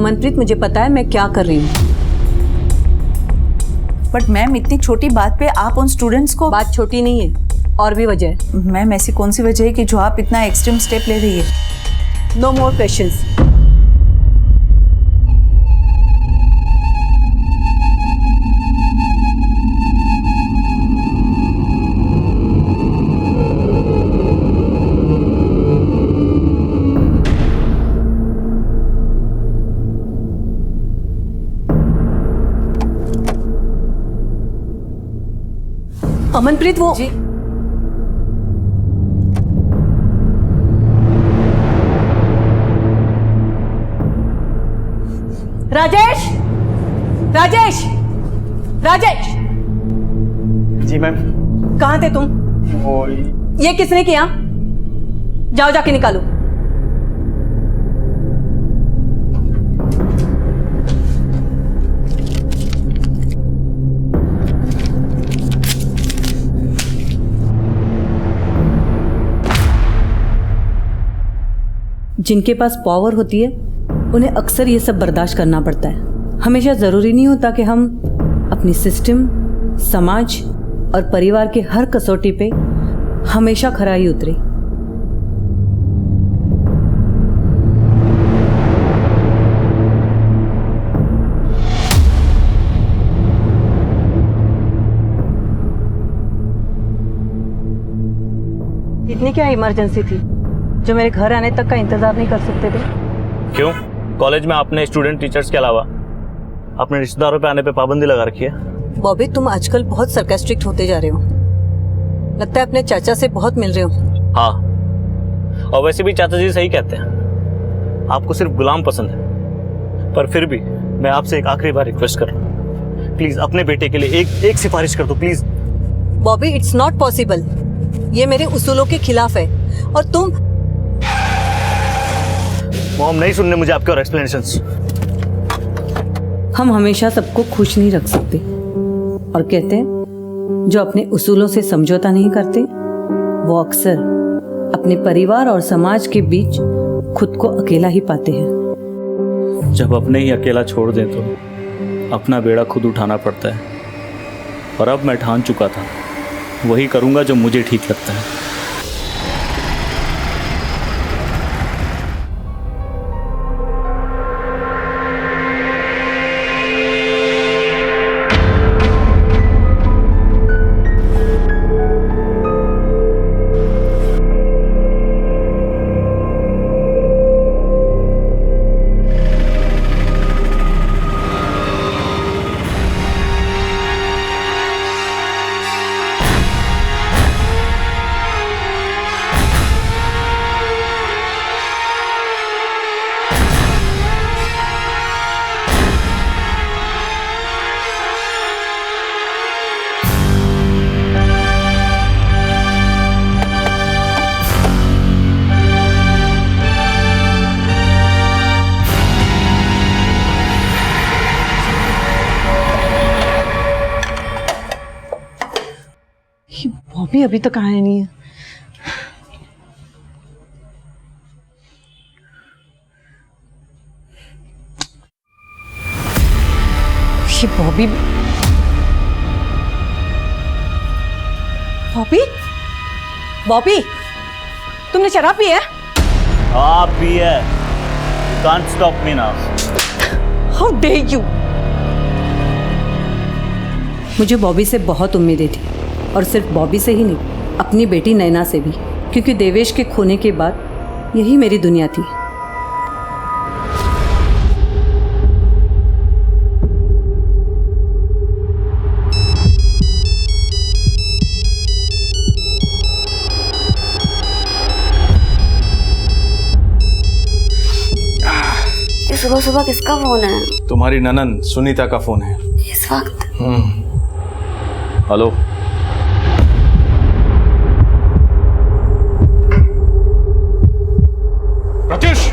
अमनप्रीत, मुझे पता है मैं क्या कर रही हूँ। बट मैम, इतनी छोटी बात पे आप उन स्टूडेंट्स को। बात छोटी नहीं है, और भी वजह है। मैम, ऐसी कौन सी वजह है कि जो आप इतना एक्सट्रीम स्टेप ले रही है? No more questions. अमनप्रीत, वो जी। राजेश, राजेश, राजेश, जी मैम। कहाँ थे तुम? वो ये किसने किया? जाओ जाके निकालो। जिनके पास पावर होती है उन्हें अक्सर ये सब बर्दाश्त करना पड़ता है। हमेशा ज़रूरी नहीं होता कि हम अपनी सिस्टम, समाज और परिवार के हर कसौटी पे हमेशा खरा ही उतरे। इतनी क्या इमरजेंसी थी जो मेरे घर आने तक का इंतजार नहीं कर सकते थे? क्यों? कॉलेज में आपने स्टूडेंट टीचर्स के अलावा अपने रिश्तेदारों पे आने पे पाबंदी लगा रखी है। बॉबी, तुम आजकल बहुत सरकास्टिक होते जा रहे हो। लगता है अपने चाचा से बहुत मिल रहे हो। हाँ, और वैसे भी चाचा जी सही कहते हैं, आपको सिर्फ गुलाम पसंद है। पर फिर भी मैं आपसे एक आखिरी बार रिक्वेस्ट कर रहा हूँ, प्लीज अपने बेटे के लिए एक सिफारिश कर दो please. Bobby, it's not possible. ये मेरे उसूलों के खिलाफ है। और तुम मॉम, नहीं सुनने मुझे आपके और एक्सप्लेनेशंस। हम हमेशा सबको खुश नहीं रख सकते, और कहते हैं जो अपने उसूलों से समझौता नहीं करते वो अक्सर अपने परिवार और समाज के बीच खुद को अकेला ही पाते हैं। जब अपने ही अकेला छोड़ दें तो अपना बेड़ा खुद उठाना पड़ता है, और अब मैं ठान चुका था वही करूँगा जो मुझे ठीक लगता है। बॉबी अभी तक आया नहीं है। ये बॉबी बॉबी बॉबी, तुमने शराब पी है? आप भी है, can't stop me now. How dare you. मुझे बॉबी से बहुत उम्मीदें थी, और सिर्फ बॉबी से ही नहीं, अपनी बेटी नैना से भी, क्योंकि देवेश के खोने के बाद यही मेरी दुनिया थी। सुबह सुबह किसका फोन है? तुम्हारी ननन सुनीता का फोन है इस वक्त? हेलो। प्रत्युष,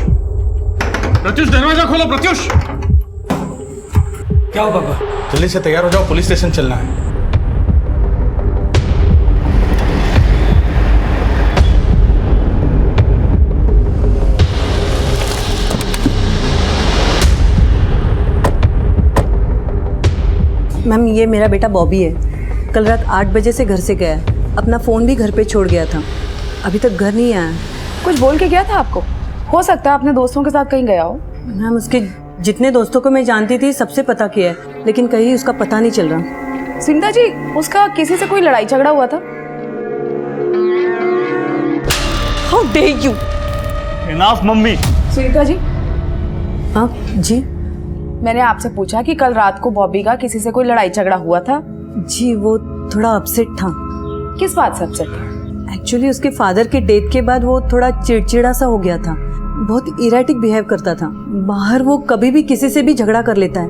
प्रत्युष दरवाजा खोलो। प्रत्युष, क्या हो पापा? जल्दी से तैयार हो जाओ, पुलिस स्टेशन चलना है। मैम ये मेरा बेटा बॉबी है। कल रात 8 बजे से घर से गया है। अपना फ़ोन भी घर पे छोड़ गया था। अभी तक घर नहीं आया। कुछ बोल के गया था आपको? हो सकता है अपने दोस्तों के साथ कहीं गया हो। मैम उसके जितने दोस्तों को मैं जानती थी सबसे पता किया है, लेकिन कहीं उसका पता नहीं चल रहा। सुनीता जी, उसका किसी से कोई लड़ाई झगड़ा हुआ था? How dare you. Enough mummy. Sunita ji, हाँ जी। मैंने आपसे पूछा कि कल रात को बॉबी का किसी से कोई लड़ाई झगड़ा हुआ था? जी वो थोड़ा अपसेट था। किस बात से अपसेट था? एक्चुअली उसके फादर के डेथ के बाद वो थोड़ा चिड़चिड़ा सा हो गया था। बहुत इरेटिक बिहेव करता था। बाहर वो कभी भी किसी से भी झगड़ा कर लेता है।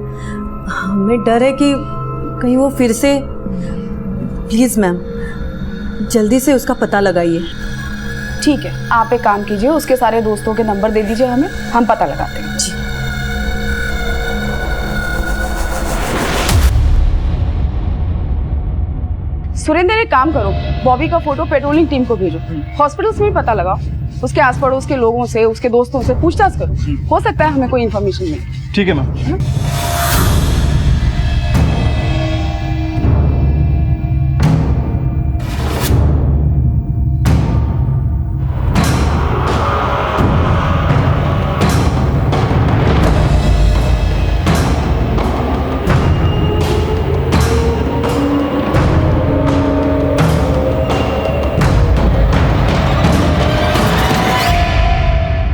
हमें डर है कि कहीं वो फिर से। प्लीज़ मैम जल्दी से उसका पता लगाइए। ठीक है, आप एक काम कीजिए, उसके सारे दोस्तों के नंबर दे दीजिए हमें, हम पता लगाते हैं। जी। सुरेंद्र एक काम करो, बॉबी का फोटो पेट्रोलिंग टीम को भेजो। हॉस्पिटल्स में भी पता लगाओ, उसके आस पड़ोस के लोगों से, उसके दोस्तों से पूछताछ करो। हो सकता है हमें कोई इन्फॉर्मेशन मिले। ठीक है मैम।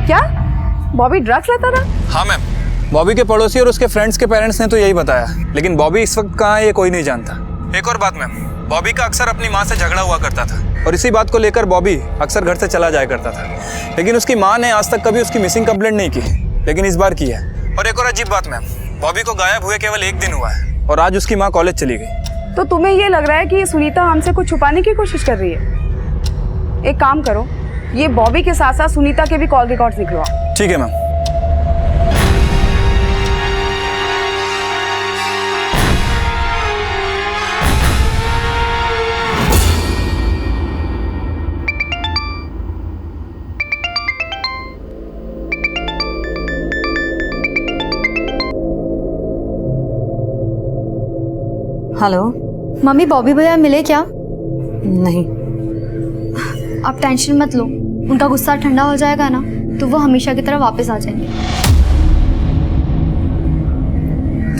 क्या बॉबी ड्रग्स लेता था? हाँ मैम, बॉबी के पड़ोसी और उसके फ्रेंड्स के पेरेंट्स ने तो यही बताया, लेकिन बॉबी इस वक्त कहाँ है ये कोई नहीं जानता। एक और बात मैम, बॉबी का अक्सर अपनी माँ से झगड़ा हुआ करता था और इसी बात को लेकर बॉबी अक्सर घर से चला जाया करता था, लेकिन उसकी माँ ने आज तक कभी उसकी मिसिंग कंप्लेंट नहीं की, लेकिन इस बार की है। और एक और अजीब बात मैम, बॉबी को गायब हुए केवल 1 दिन हुआ है और आज उसकी माँ कॉलेज चली गई। तो तुम्हें ये लग रहा है कि सुनीता हमसे कुछ छुपाने की कोशिश कर रही है? एक काम करो, ये बॉबी के साथ साथ सुनीता के भी कॉल रिकॉर्ड्स निकलवाओ। ठीक है मैम। हेलो। मम्मी बॉबी भैया मिले क्या? नहीं। आप टेंशन मत लो, उनका गुस्सा ठंडा हो जाएगा ना तो वो हमेशा की तरह वापस आ जाएंगे।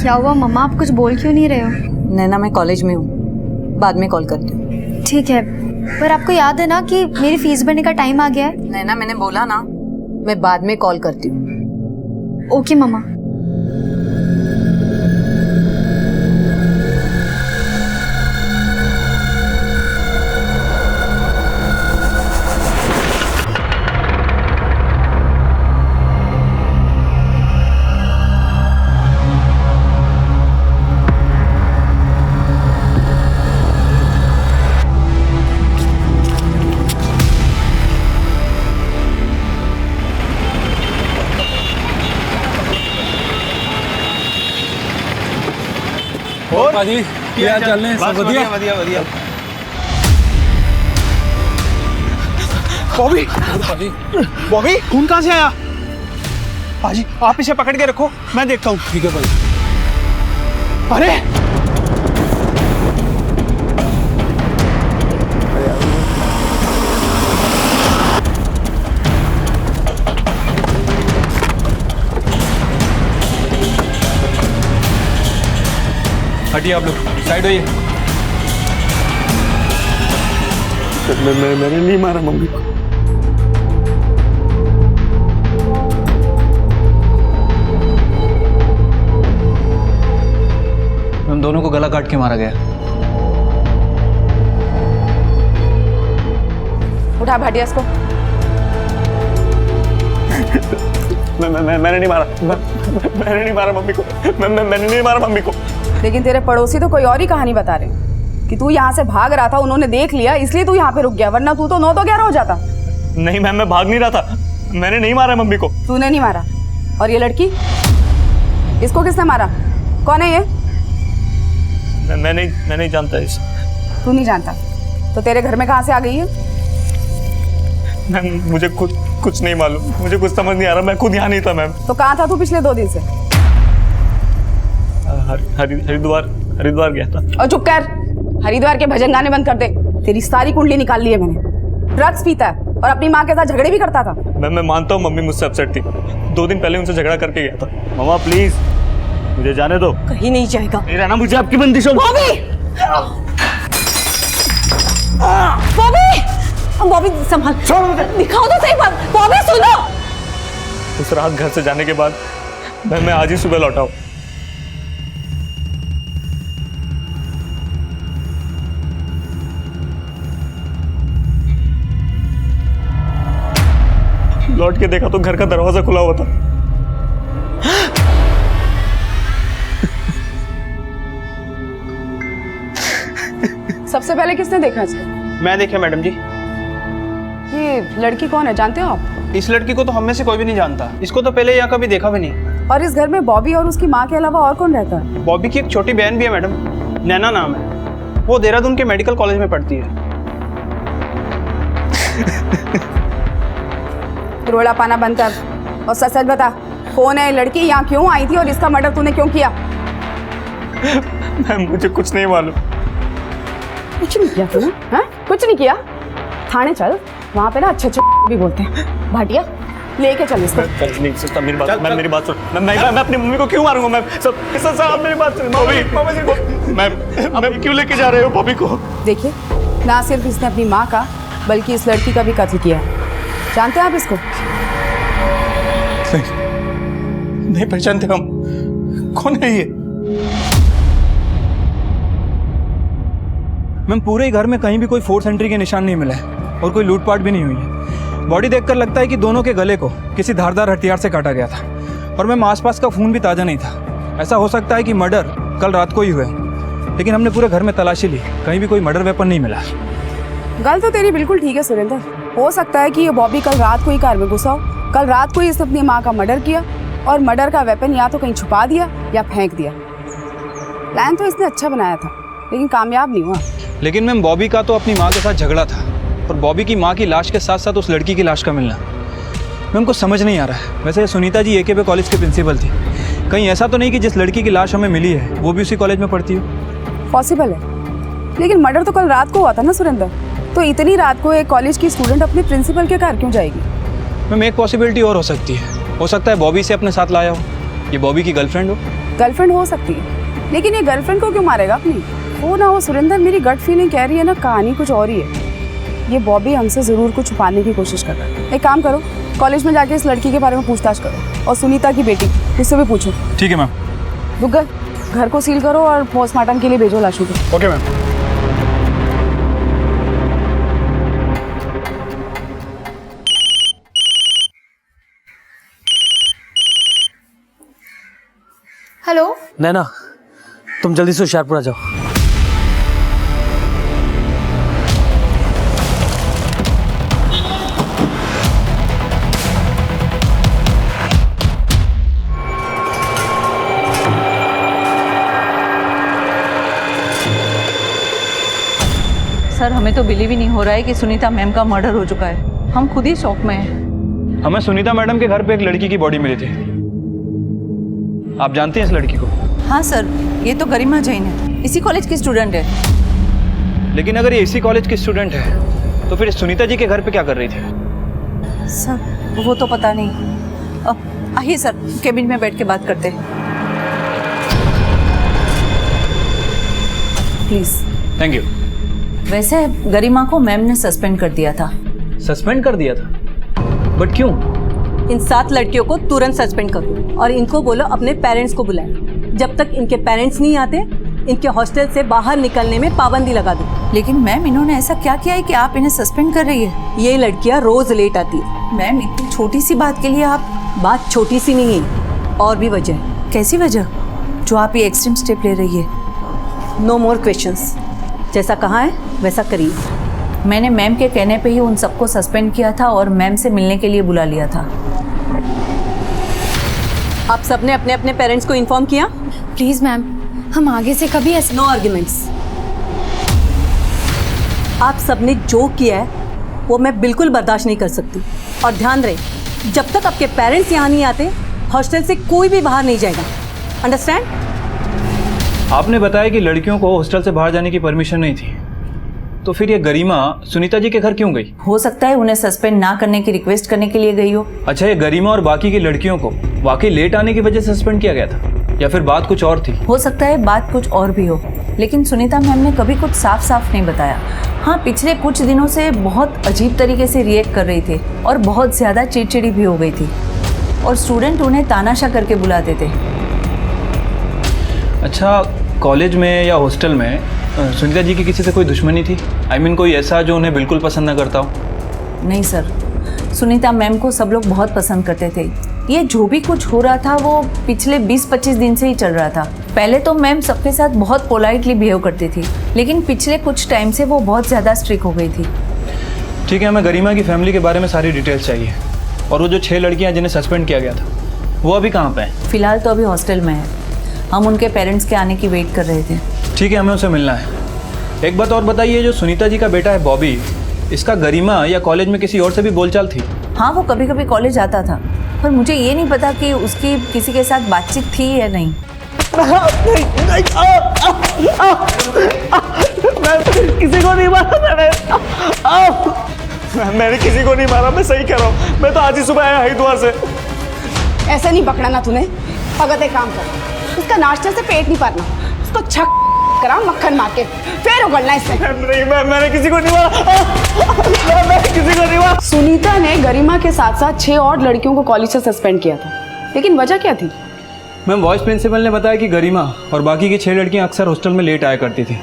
क्या हुआ मम्मा, आप कुछ बोल क्यों नहीं रहे हो? नैना मैं कॉलेज में हूँ, बाद में कॉल करती हूँ। ठीक है, पर आपको याद है ना कि मेरी फीस भरने का टाइम आ गया है? नैना मैंने बोला ना, मैं बाद में कॉल करती हूँ। ओके मम्मा। और भाजी क्या चल रहे हैं? सब बढ़िया बढ़िया। बॉबी भाजी। बॉबी खून कहाँ से आया? पाजी आप इसे पकड़ के रखो, मैं देखता हूँ। ठीक है भाई। अरे हटिए आप लोग, साइड होइए। मैंने नहीं मारा मम्मी को। हम दोनों को गला काट के मारा गया। उठा भाटिया इसको। मैंने नहीं मारा। मैंने नहीं मारा मम्मी को। मैंने नहीं मारा मम्मी को। लेकिन तेरे पड़ोसी तो कोई और ही कहानी बता रहे कि तू यहाँ से भाग रहा था, उन्होंने देख लिया इसलिए तू यहाँ पे रुक गया, वरना तू तो 9 तो 11 हो जाता। नहीं मैम, मैं भाग नहीं रहा था। मैंने नहीं मारा मम्मी को। तूने नहीं मारा? और ये लड़की, इसको किसने मारा? कौन है ये? मैं नहीं जानता इसे। तू नहीं जानता तो तेरे घर में कहाँ से आ गई है? मैम मुझे कुछ नहीं मालूम, मुझे कुछ समझ नहीं आ रहा। मैं खुद यहाँ नहीं था मैम। तो कहाँ था तू पिछले 2 दिन से? हरिद्वार हरिद्वार गया था। और चुप कर, हरिद्वार के भजन गाने बंद कर दे। तेरी सारी कुंडली निकाल ली है मैंने। ड्रग्स पीता है और अपनी माँ के साथ झगड़े भी करता था। मैं मानता हूँ मम्मी मुझसे अपसेट थी, 2 दिन पहले उनसे झगड़ा करके गया था। मामा प्लीज मुझे जाने दो। कहीं नहीं जाएगा। नहीं रहना मुझे आपकी बंदिशों में। बॉबी संभाल, दिखाओ तो सही बात। बॉबी सुनो। उस रात घर से जाने के बाद मैं आज ही सुबह लौटा हूँ। लौट के देखा तो घर का दरवाजा खुला हुआ था। सबसे पहले किसने देखा इसको? मैं देखा मैडम जी। ये लड़की कौन है, जानते हो आप? इस लड़की को तो हम में से कोई भी नहीं जानता। इसको तो पहले यहाँ कभी देखा भी नहीं। और इस घर में बॉबी और उसकी माँ के अलावा और कौन रहता है? बॉबी की एक छोटी बहन भी है मैडम, नैना नाम है। वो देहरादून के मेडिकल कॉलेज में पढ़ती है। रोड़ा पाना बंद कर और सच सच बता, कौन है लड़की, यहाँ क्यों आई थी और इसका मर्डर तूने क्यों किया? मैम मुझे कुछ नहीं मालूम। कुछ नहीं किया तूने? हाँ? कुछ नहीं किया? थाने चल, वहाँ पे ना अच्छे भी बोलते हैं। भाटिया लेके चल इसको। नहीं सिस्टर मेरी बात, मैं मेरी बात सुन। मैं अपनी मम्मी को क्यों मारूंगा? मैं सब आप मेरी बात सुन। बॉबी मैं क्यों लेके जा रहे हो बॉबी को? देखिए, ना सिर्फ इसने अपनी माँ का बल्कि इस लड़की का भी कत्ल किया है। जानते हैं आप इसको? नहीं पहचानते हम। कौन है ये? मैम पूरे ही घर में कहीं भी कोई फोर्स एंट्री के निशान नहीं मिला है और कोई लूटपाट भी नहीं हुई है। बॉडी देखकर लगता है कि दोनों के गले को किसी धारदार हथियार से काटा गया था। और मैम आसपास का खून भी ताज़ा नहीं था। ऐसा हो सकता है कि मर्डर कल रात को ही हुआ, लेकिन हमने पूरे घर में तलाशी ली, कहीं भी कोई मर्डर वेपन नहीं मिला। गल तो तेरी बिल्कुल ठीक है सुरेंद्र। हो सकता है कि ये बॉबी कल रात को ही कार में घुसा हो। कल रात को ही इसने अपनी माँ का मर्डर किया और मर्डर का वेपन या तो कहीं छुपा दिया या फेंक दिया। प्लान तो इसने अच्छा बनाया था, लेकिन कामयाब नहीं हुआ। लेकिन मैम बॉबी का तो अपनी माँ के साथ झगड़ा था और बॉबी की माँ की लाश के साथ साथ उस लड़की की लाश का मिलना, मैम को समझ नहीं आ रहा है। वैसे सुनीता जी AKP कॉलेज के प्रिंसिपल थी, कहीं ऐसा तो नहीं कि जिस लड़की की लाश हमें मिली है वो भी उसी कॉलेज में पढ़ती हो? पॉसिबल है, लेकिन मर्डर तो कल रात को हुआ था ना सुरेंद्र। तो इतनी रात को एक कॉलेज की स्टूडेंट अपने प्रिंसिपल के घर क्यों जाएगी? मैम एक पॉसिबिलिटी और हो सकती है। हो सकता है बॉबी से अपने साथ लाया हो, ये बॉबी की गर्लफ्रेंड हो। गर्लफ्रेंड हो सकती है, लेकिन ये गर्लफ्रेंड को क्यों मारेगा अपनी? हो ना हो सुरेंद्र, मेरी गट फीलिंग कह रही है ना, कहानी कुछ और ही है। ये बॉबी हमसे ज़रूर कुछ छुपाने की कोशिश कर रहा है। एक काम करो, कॉलेज में जाके इस लड़की के बारे में पूछताछ करो और सुनीता की बेटी उससे भी पूछो। ठीक है मैम। दुग्गल, घर को सील करो और पोस्टमार्टम के लिए भेजो लाशों को। Okay ma'am. हेलो, नैना तुम जल्दी से होशियारपुर आ जाओ। सर हमें तो बिलीव ही नहीं हो रहा है कि सुनीता मैम का मर्डर हो चुका है। हम खुद ही शॉक में हैं। हमें सुनीता मैडम के घर पे एक लड़की की बॉडी मिली थी। आप जानते हैं इस लड़की को? हाँ सर, ये तो गरिमा जैन है, इसी कॉलेज की स्टूडेंट है। लेकिन अगर ये इसी कॉलेज की स्टूडेंट है तो फिर सुनीता जी के घर पे क्या कर रही थी? सर वो तो पता नहीं। आइए सर, केबिन में बैठ के बात करते हैं। प्लीज। Thank you. वैसे गरिमा को मैम ने सस्पेंड कर दिया था। सस्पेंड कर दिया था? बट क्यों? इन 7 लड़कियों को तुरंत सस्पेंड करो और इनको बोलो अपने पेरेंट्स को बुलाएं। जब तक इनके पेरेंट्स नहीं आते इनके हॉस्टल से बाहर निकलने में पाबंदी लगा दो। लेकिन मैम इन्होंने ऐसा क्या किया है कि आप इन्हें सस्पेंड कर रही है? ये लड़कियां रोज लेट आती है। मैम इतनी छोटी सी बात के लिए आप... बात छोटी सी नहीं है, और भी वजह है। कैसी वजह जो आप ये एक्सट्रीम स्टेप ले रही है? No more questions. जैसा कहा है वैसा करिए। मैंने मैम के कहने पे ही उन सबको सस्पेंड किया था और मैम से मिलने के लिए बुला लिया था। आप सबने अपने अपने पेरेंट्स को इन्फॉर्म किया? प्लीज़ मैम, हम आगे से कभी ऐसे... नो आर्ग्यूमेंट्स। आप सबने जो किया है वो मैं बिल्कुल बर्दाश्त नहीं कर सकती। और ध्यान रहे, जब तक आपके पेरेंट्स यहाँ नहीं आते हॉस्टल से कोई भी बाहर नहीं जाएगा। अंडरस्टैंड? आपने बताया कि लड़कियों को हॉस्टल से बाहर जाने की परमिशन नहीं थी, तो फिर ये गरिमा सुनीता जी के घर क्यों गई? हो सकता है उन्हें सस्पेंड ना करने की रिक्वेस्ट करने के लिए गई हो। अच्छा, ये गरिमा और बाकी की लड़कियों को वाकई लेट आने की वजह से सस्पेंड किया गया था या फिर बात कुछ और थी? हो सकता है बात कुछ और भी हो, लेकिन सुनीता मैम ने कभी कुछ साफ साफ नहीं बताया। हाँ, पिछले कुछ दिनों से बहुत अजीब तरीके से रिएक्ट कर रही थी और बहुत ज़्यादा चिड़चिड़ी भी हो गई थी और स्टूडेंट उन्हें तानाशाह करके बुलाते थे। अच्छा, कॉलेज में या हॉस्टल में सुनीता जी की किसी से कोई दुश्मनी थी? I mean, कोई ऐसा जो उन्हें बिल्कुल पसंद न करता हो? नहीं सर, सुनीता मैम को सब लोग बहुत पसंद करते थे। ये जो भी कुछ हो रहा था वो पिछले 20-25 दिन से ही चल रहा था। पहले तो मैम सबके साथ बहुत पोलाइटली बिहेव करती थी, लेकिन पिछले कुछ टाइम से वो बहुत ज़्यादा स्ट्रिक्ट हो गई थी। ठीक है, हमें गरिमा की फैमिली के बारे में सारी डिटेल्स चाहिए। और वो जो 6 लड़कियां जिन्हें सस्पेंड किया गया था, वो अभी कहाँ पे हैं? फिलहाल तो अभी हॉस्टल में है। हम उनके पेरेंट्स के आने की वेट कर रहे थे। ठीक है, हमें उसे मिलना है। एक बात और बताइए, जो सुनीता जी का बेटा है बॉबी, इसका गरिमा या कॉलेज में किसी और से भी बोलचाल थी? हाँ, वो कभी कभी कॉलेज आता था, पर मुझे ये नहीं पता कि उसकी किसी के साथ बातचीत थी या नहीं। किसी को नहीं मारा मैंने किसी को नहीं मारा, मैं सही कह रहा हूँ। मैं तो आज ही सुबह आया हरिद्वार से। ऐसे नहीं पकड़ा ना तूने। भगत एक काम कर, उसका नाश्ते से पेट नहीं भरना, उसको छक करा मक्खन मार के फिर उगलना इससे। नहीं, मैंने किसी को नहीं मारा। मैं किसी को नहीं मारा। सुनीता ने गरिमा के साथ साथ 6 और लड़कियों को कॉलेज से सस्पेंड किया था, लेकिन वजह क्या थी? मैम, वाइस प्रिंसिपल ने बताया कि गरिमा और बाकी की 6 लड़कियां अक्सर हॉस्टल में लेट आया करती थी।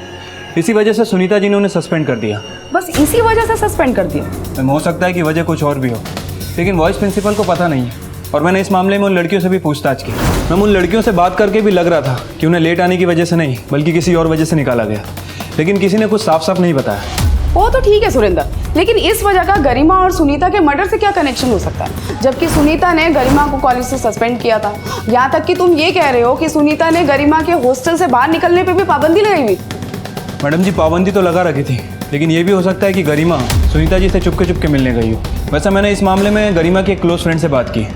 इसी वजह से सुनीता जी ने उन्हें सस्पेंड कर दिया। बस इसी वजह से सस्पेंड कर दिया? मैम, हो सकता है कि वजह कुछ और भी हो, लेकिन वाइस प्रिंसिपल को पता नहीं है। और मैंने इस मामले में उन लड़कियों से भी पूछताछ की। मैम, उन लड़कियों से बात करके भी लग रहा था कि उन्हें लेट आने की वजह से नहीं, बल्कि किसी और वजह से निकाला गया, लेकिन किसी ने कुछ साफ साफ नहीं बताया। वो तो ठीक है सुरेंद्र, लेकिन इस वजह का गरिमा और सुनीता के मर्डर से क्या कनेक्शन हो सकता है? जबकि सुनीता ने गरिमा को कॉलेज से सस्पेंड किया था। यहाँ तक कि तुम ये कह रहे हो कि सुनीता ने गरिमा के हॉस्टल से बाहर निकलने पे भी पाबंदी लगाई हुई। मैडम जी, पाबंदी तो लगा रखी थी, लेकिन ये भी हो सकता है कि गरिमा सुनीता जी से चुपके मिलने गई हो। वैसे मैंने इस मामले में गरिमा के एक क्लोज फ्रेंड से बात की।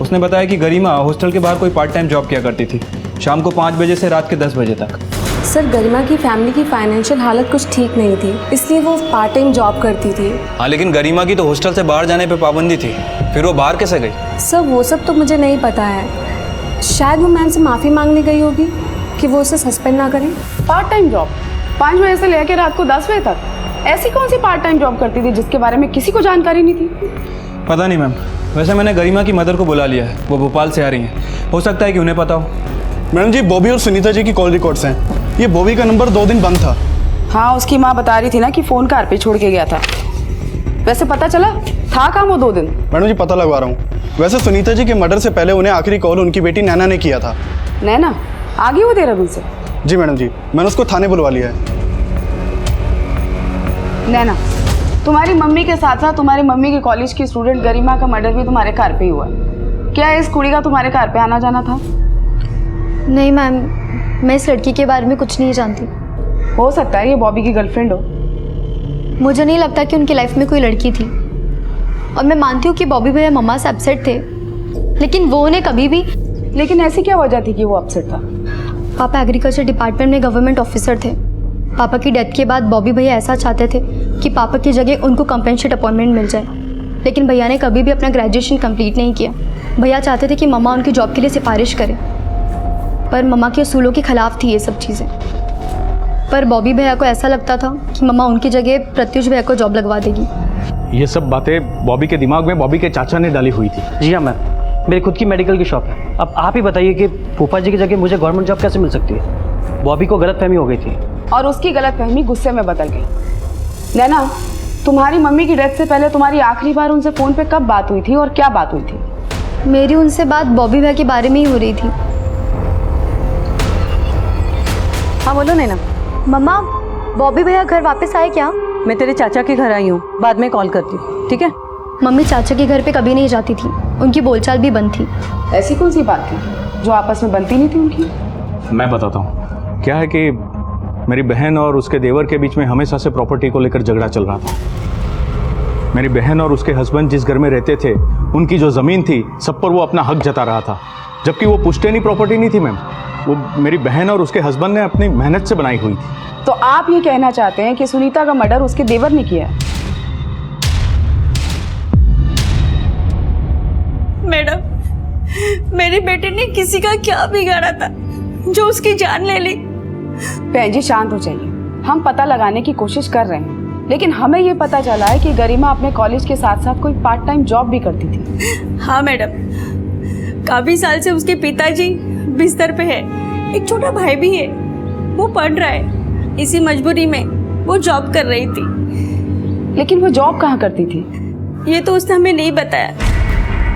उसने बताया कि गरिमा हॉस्टल के बाहर कोई पार्ट टाइम जॉब किया करती थी, शाम को 5 बजे से रात के 10 बजे तक। सर, गरिमा की फैमिली की फाइनेंशियल हालत कुछ ठीक नहीं थी, इसलिए वो पार्ट टाइम जॉब करती थी। हाँ, लेकिन गरिमा की तो हॉस्टल से बाहर जाने पे पाबंदी थी, फिर वो बाहर कैसे गई? सर, वो सब तो मुझे नहीं पता है। शायद वो मैम से माफ़ी मांगने गई होगी कि वो उसे सस्पेंड ना करें। पार्ट टाइम जॉब 5 बजे से लेकर रात को 10 बजे तक? ऐसी कौन सी पार्ट टाइम जॉब करती थी जिसके बारे में किसी को जानकारी नहीं थी? पता नहीं मैम। वैसे मैंने गरिमा की मदर को बुला लिया है, वो भोपाल से आ रही हैं। हो सकता है कि उन्हें पता हो। मैडम जी, बॉबी और सुनीता जी की कॉल रिकॉर्ड्स हैं। ये बॉबी का नंबर 2 दिन बंद था। हाँ, उसकी माँ बता रही थी ना कि फ़ोन कार पे छोड़ के गया था। वैसे पता चला था कहाँ वो 2 दिन? मैडम जी, पता लगवा रहा हूँ। वैसे सुनीता जी के मर्डर से पहले उन्हें आखिरी कॉल उनकी बेटी नैना ने किया था। नैना आ गई वो देहरादून से? जी मैडम जी, मैंने उसको थाने बुलवा लिया है। नैना, तुम्हारी मम्मी के साथ साथ तुम्हारी मम्मी की कॉलेज की स्टूडेंट गरिमा का मर्डर भी तुम्हारे घर पे ही हुआ है। क्या इस कुड़ी का तुम्हारे घर पे आना जाना था? नहीं मैम, मैं इस लड़की के बारे में कुछ नहीं जानती। हो सकता है ये बॉबी की गर्लफ्रेंड हो। मुझे नहीं लगता कि उनकी लाइफ में कोई लड़की थी, और मैं मानती हूँ कि बॉबी भैया मम्मा से अपसेट थे, लेकिन वो उन्हें कभी भी। लेकिन ऐसी क्या वजह थी कि वो अपसेट था? पापा एग्रीकल्चर डिपार्टमेंट में गवर्नमेंट ऑफिसर थे। पापा की डेथ के बाद बॉबी भैया ऐसा चाहते थे कि पापा की जगह उनको कंपेंसेट अपॉइंटमेंट मिल जाए, लेकिन भैया ने कभी भी अपना ग्रेजुएशन कंप्लीट नहीं किया। भैया चाहते थे कि मम्मा उनकी जॉब के लिए सिफारिश करें, पर मम्मा के असूलों के खिलाफ थी ये सब चीज़ें। पर बॉबी भैया को ऐसा लगता था कि मम्मा उनकी जगह प्रत्युष भैया को जॉब लगवा देगी। ये सब बातें बॉबी के दिमाग में बॉबी के चाचा ने डाली हुई थी। जी हाँ मैम, मेरी खुद की मेडिकल की शॉप है। अब आप ही बताइए कि फूफा जी की जगह मुझे गवर्नमेंट जॉब कैसे मिल सकती है? बॉबी को गलतफहमी हो गई थी और उसकी गलतफहमी गुस्से में बदल गई। नैना, तुम्हारी मम्मी की डेथ से पहले तुम्हारी आखिरी बार उनसे फ़ोन पे कब बात हुई थी और क्या बात हुई थी? मेरी उनसे बात बॉबी भैया के बारे में ही हो रही थी। हाँ बोलो नैना। मम्मा, बॉबी भैया घर वापस आए क्या? मैं तेरे चाचा के घर आई हूँ, बाद में कॉल करती हूँ, ठीक है? मम्मी चाचा के घर पे कभी नहीं जाती थी, उनकी बोलचाल भी बंद थी। ऐसी कौन सी बात थी जो आपस में बनती नहीं थी उनकी? मैं बताता हूँ। क्या है कि मेरी बहन और उसके देवर के बीच में हमेशा से प्रॉपर्टी को लेकर झगड़ा चल रहा था। मेरी बहन और उसके हस्बैंड जिस घर में रहते थे, उनकी जो ज़मीन थी, सब पर वो अपना हक जता रहा था। जबकि वो पुश्तैनी प्रॉपर्टी नहीं थी मैम, वो मेरी बहन और उसके हस्बैंड ने अपनी मेहनत से बनाई हुई थी। तो आप ये कहना चाहते हैं कि सुनीता का मर्डर उसके देवर ने किया है? मैडम, मेरे बेटे ने किसी का क्या बिगाड़ा था जो उसकी जान ले ली? बहन जी शांत हो जाइए, हम पता लगाने की कोशिश कर रहे हैं, लेकिन हमें ये पता चला है कि गरिमा अपने कॉलेज के साथ साथ कोई पार्ट टाइम जॉब भी करती थी। हाँ मैडम, काफी साल से उसके पिताजी बिस्तर पे है, एक छोटा भाई भी है, वो पढ़ रहा है, इसी मजबूरी में वो जॉब कर रही थी। लेकिन वो जॉब कहाँ करती थी? ये तो उसने हमें नहीं बताया।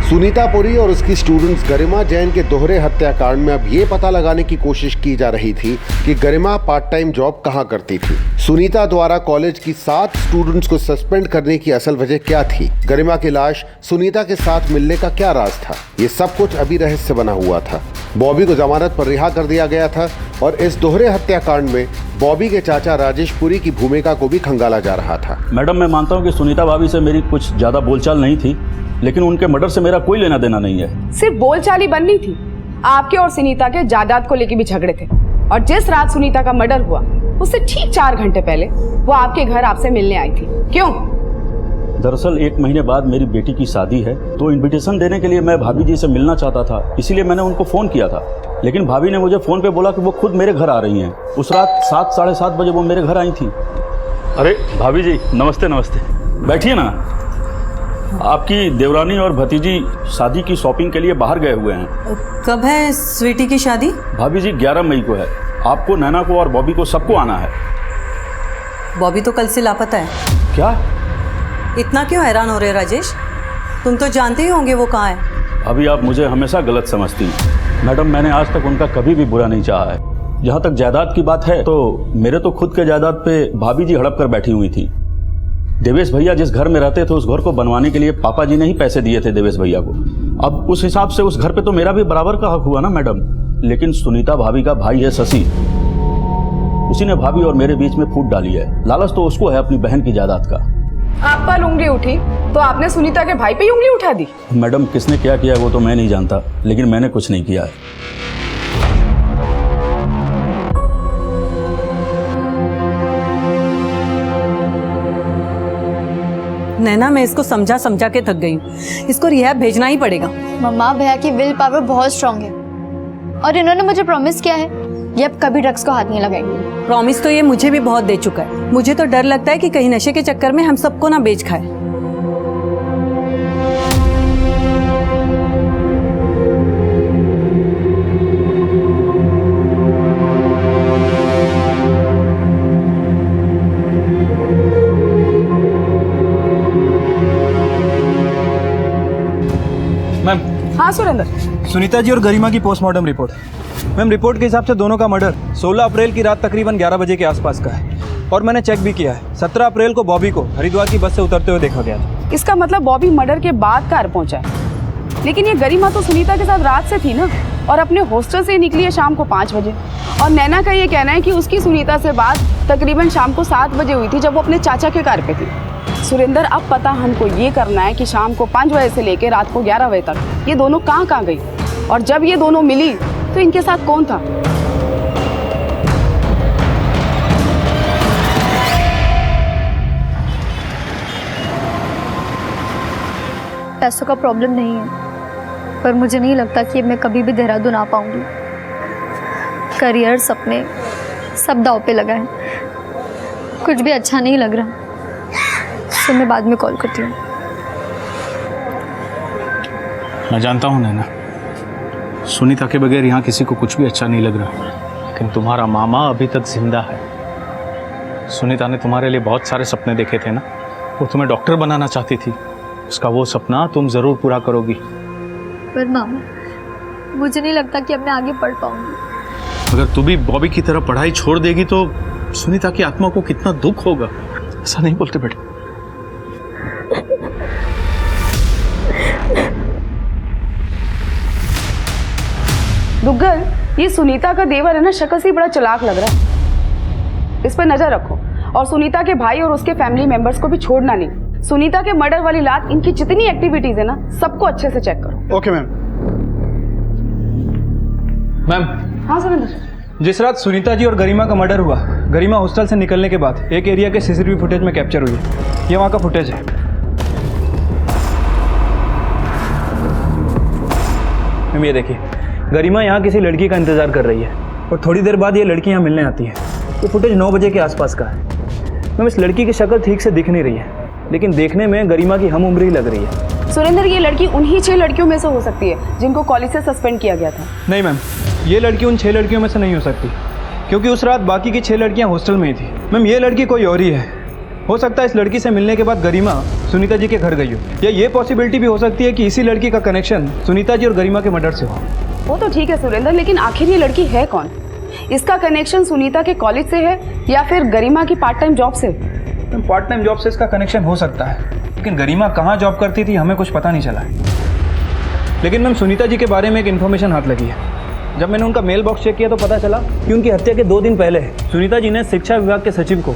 सुनीता पुरी और उसकी स्टूडेंट्स गरिमा जैन के दोहरे हत्याकांड में अब ये पता लगाने की कोशिश की जा रही थी कि गरिमा पार्ट टाइम जॉब कहां करती थी। सुनीता द्वारा कॉलेज की 7 स्टूडेंट्स को सस्पेंड करने की असल वजह क्या थी? गरिमा की लाश सुनीता के साथ मिलने का क्या राज था? ये सब कुछ अभी रहस्य बना हुआ था। बॉबी को जमानत पर रिहा कर दिया गया था और इस दोहरे हत्याकांड में बॉबी के चाचा राजेश पुरी की भूमिका को भी खंगाला जा रहा था। मैडम, मैं मानता हूँ कि सुनीता भाभी से मेरी कुछ ज़्यादा बोलचाल नहीं थी, लेकिन उनके मर्डर से मेरा कोई लेना देना नहीं है। सिर्फ बोलचाल ही बननी थी, आपके और सुनीता के जायदाद को लेकर भी झगड़े थे। और जिस रात सुनीता का मर्डर हुआ उससे ठीक 4 घंटे पहले वो आपके घर आपसे मिलने आई थी। क्यों? दरअसल 1 महीने बाद मेरी बेटी की शादी है, तो इनविटेशन देने के लिए मैं भाभी जी से मिलना चाहता था, इसीलिए मैंने उनको फ़ोन किया था। लेकिन भाभी ने मुझे फ़ोन पे बोला कि वो खुद मेरे घर आ रही हैं। उस रात 7 साढ़े 7 बजे वो मेरे घर आई थी। अरे भाभी जी, नमस्ते नमस्ते, बैठिए ना। आपकी देवरानी और भतीजी शादी की शॉपिंग के लिए बाहर गए हुए हैं। कब है स्वीटी की शादी? भाभी जी 11 मई को है। आपको, नैना को और बॉबी को सबको आना है। बॉबी तो कल से लापता है। क्या? इतना क्यों हैरान हो रहे राजेश? तुम तो जानते ही होंगे वो कहाँ है। अभी आप मुझे हमेशा गलत समझती हैं। मैडम, मैंने आज तक उनका कभी भी बुरा नहीं चाहा है। जहाँ तक जायदाद की बात है, तो मेरे तो खुद के जायदाद पे भाभी जी हड़प कर बैठी हुई थी। देवेश भैया जिस घर में रहते थे उस घर को बनवाने के लिए पापा जी ने ही पैसे दिए थे देवेश भैया को। अब उस हिसाब से उस घर पे तो मेरा भी बराबर का हक हुआ ना मैडम। लेकिन सुनीता भाभी का भाई है शशि, उसी ने भाभी और मेरे बीच में फूट डाली है। लालच तो उसको है अपनी बहन की जायदाद का। आप पर उंगली उठी तो आपने सुनीता के भाई पे ही उंगली उठा दी। मैडम, किसने क्या किया वो तो मैं नहीं जानता, लेकिन मैंने कुछ नहीं किया है। नैना, मैं इसको समझा समझा के थक गई हूँ, इसको रिहैब भेजना ही पड़ेगा। मम्मा, भैया की विल पावर बहुत स्ट्रांग है और इन्होंने मुझे प्रॉमिस किया है ये अब कभी ड्रग्स को हाथ नहीं लगाएंगे। प्रॉमिस तो ये मुझे भी बहुत दे चुका है। मुझे तो डर लगता है कि कहीं नशे के चक्कर में हम सबको ना बेच खाए। मैम, हाँ सुरेंद्र, सुनीता जी और गरिमा की पोस्टमार्टम रिपोर्ट। मैम, रिपोर्ट के हिसाब से दोनों का मर्डर 16 अप्रैल की रात तकरीबन 11 बजे के आसपास का है और मैंने चेक भी किया है। 17 अप्रैल को बॉबी को हरिद्वार की बस से उतरते हुए देखा गया था। इसका मतलब बॉबी मर्डर के बाद घर पहुंचा है। लेकिन ये गरिमा तो सुनीता के साथ रात से थी ना, और अपने हॉस्टल से निकली है शाम को 5 बजे। और नैना का ये कहना है कि उसकी सुनीता से बात तकरीबन शाम को 7 बजे हुई थी, जब वो अपने चाचा के घर पे थी। सुरेंद्र, अब पता हमको ये करना है कि शाम को 5 बजे से लेकर रात को 11 बजे तक ये दोनों कहाँ गई, और जब ये दोनों मिली तो इनके साथ कौन था? पैसों का प्रॉब्लम नहीं है, पर मुझे नहीं लगता कि मैं कभी भी देहरादून आ पाऊंगी। करियर, सपने सब दांव पे लगा है। कुछ भी अच्छा नहीं लग रहा। तो मैं बाद में कॉल करती हूँ। मैं जानता हूँ नैना, सुनीता के बगैर यहाँ किसी को कुछ भी अच्छा नहीं लग रहा, लेकिन तुम्हारा मामा अभी तक जिंदा है। सुनीता ने तुम्हारे लिए बहुत सारे सपने देखे थे ना, वो तुम्हें डॉक्टर बनाना चाहती थी। उसका वो सपना तुम ज़रूर पूरा करोगी। पर मामा, मुझे नहीं लगता कि अब मैं आगे पढ़ पाऊंगी। अगर तू भी बॉबी की तरह पढ़ाई छोड़ देगी तो सुनीता की आत्मा को कितना दुख होगा। ऐसा नहीं बोलते बेटे। दुग्गल, ये सुनीता का देवर है ना, शक्ल से बड़ा चालाक लग रहा है। इस पर नजर रखो और सुनीता के भाई और उसके फैमिली मेंबर्स को भी छोड़ना नहीं। सुनीता के मर्डर वाली रात इनकी जितनी एक्टिविटीज है ना, सबको अच्छे से चेक करो। Okay ma'am. मैम, हाँ सुरेंद्र। जिस रात सुनीता जी और गरिमा का मर्डर हुआ, गरिमा हॉस्टल से निकलने के बाद एक एरिया के सीसीटीवी फुटेज में कैप्चर हुई है। ये वहाँ का फुटेज है। मैम ये देखिए, गरिमा यहाँ किसी लड़की का इंतजार कर रही है और थोड़ी देर बाद ये लड़की यहाँ मिलने आती है। ये फुटेज 9 बजे के आसपास का है। मैम इस लड़की की शक्ल ठीक से दिख नहीं रही है, लेकिन देखने में गरिमा की हम उम्र ही लग रही है। सुरेंद्र, ये लड़की उन्हीं 6 लड़कियों में से हो सकती है जिनको कॉलेज से सस्पेंड किया गया था। नहीं मैम, ये लड़की उन 6 लड़कियों में से नहीं हो सकती, क्योंकि उस रात बाकी की 6 लड़कियां हॉस्टल में ही थी। मैम ये लड़की कोई और ही है। हो सकता है इस लड़की से मिलने के बाद गरिमा सुनीता जी के घर गई हो, या ये पॉसिबिलिटी भी हो सकती है कि इसी लड़की का कनेक्शन सुनीता जी और गरिमा के मर्डर से हो। वो तो ठीक है सुरेंद्र, लेकिन आखिर ये लड़की है कौन? इसका कनेक्शन सुनीता के कॉलेज से है या फिर गरिमा की पार्ट टाइम जॉब से? मैम पार्ट टाइम जॉब से इसका कनेक्शन हो सकता है, लेकिन गरिमा कहाँ जॉब करती थी हमें कुछ पता नहीं चला है। लेकिन मैम सुनीता जी के बारे में एक इन्फॉर्मेशन हाथ लगी है। जब मैंने उनका मेल बॉक्स चेक किया तो पता चला कि उनकी हत्या के 2 दिन पहले सुनीता जी ने शिक्षा विभाग के सचिव को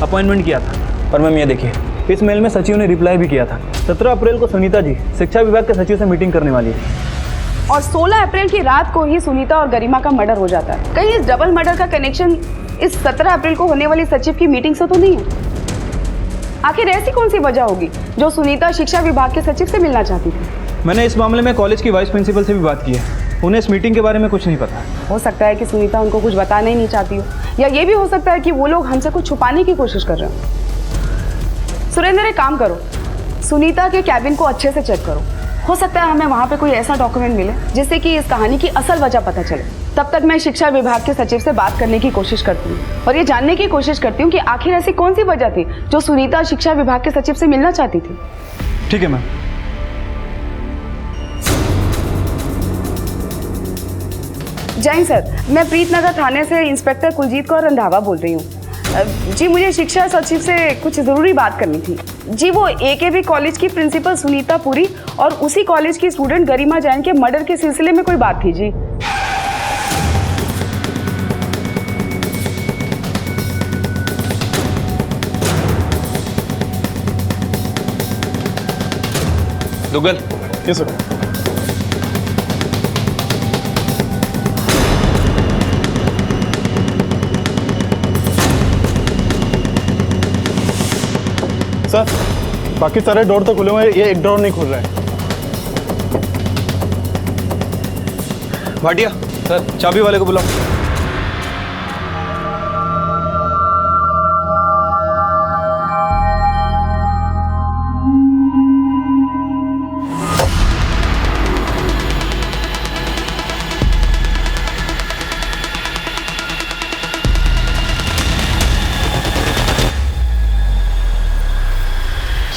अपॉइंटमेंट किया था। और मैम ये देखिए, इस मेल में सचिव ने रिप्लाई भी किया था। 17 अप्रैल को सुनीता जी शिक्षा विभाग के सचिव से मीटिंग करने वाली है। और 16 अप्रैल की रात को ही सुनीता और गरिमा का मर्डर हो जाता है। कहीं इस डबल मर्डर का कनेक्शन इस 17 अप्रैल को होने वाली सचिव की मीटिंग से तो नहीं है? आखिर ऐसी कौन सी वजह होगी जो सुनीता शिक्षा विभाग के सचिव से मिलना चाहती थी? मैंने इस मामले में कॉलेज की वाइस प्रिंसिपल से भी बात की है। उन्हें इस मीटिंग के बारे में कुछ नहीं पता। हो सकता है कि सुनीता उनको कुछ बताना ही नहीं चाहती हो, या ये भी हो सकता है कि वो लोग हमसे कुछ छुपाने की कोशिश कर रहे हो। सुरेंद्र एक काम करो, सुनीता के कैबिन को अच्छे से चेक करो। हो सकता है हमें वहाँ पे कोई ऐसा डॉक्यूमेंट मिले जिससे कि इस कहानी की असल वजह पता चले। तब तक मैं शिक्षा विभाग के सचिव से बात करने की कोशिश करती हूँ और ये जानने की कोशिश करती हूँ कि आखिर ऐसी कौन सी वजह थी जो सुनीता शिक्षा विभाग के सचिव से मिलना चाहती थी। ठीक है मैम। जय सर, मैं प्रीतनगर थाने से इंस्पेक्टर कुलजीत कौर रंधावा बोल रही हूँ। जी मुझे शिक्षा सचिव से कुछ ज़रूरी बात करनी थी। जी वो AKB कॉलेज की प्रिंसिपल सुनीता पुरी और उसी कॉलेज की स्टूडेंट गरिमा जैन के मर्डर के सिलसिले में कोई बात थी जी। दुग्गल। Yes sir. सर बाकी सारे डोर तो खुले हुए हैं, ये एक डोर नहीं खुल रहा है। भाटिया सर, चाबी वाले को बुलाओ।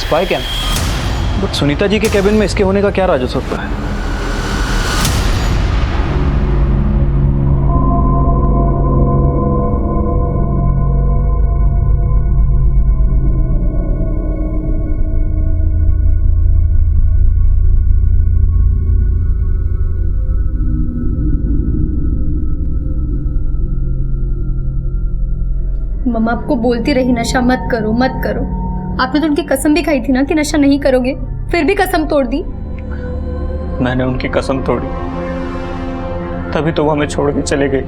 Spy cam? But Sunita ji के कैबिन में इसके होने का क्या राज हो सकता है? मम्मा आपको बोलती रही नशा मत करो मत करो। आपने तो उनकी कसम भी खाई थी ना कि नशा नहीं करोगे, फिर भी कसम तोड़ दी। मैंने उनकी कसम तोड़ी, तभी तो वो हमें छोड़ के चले गई।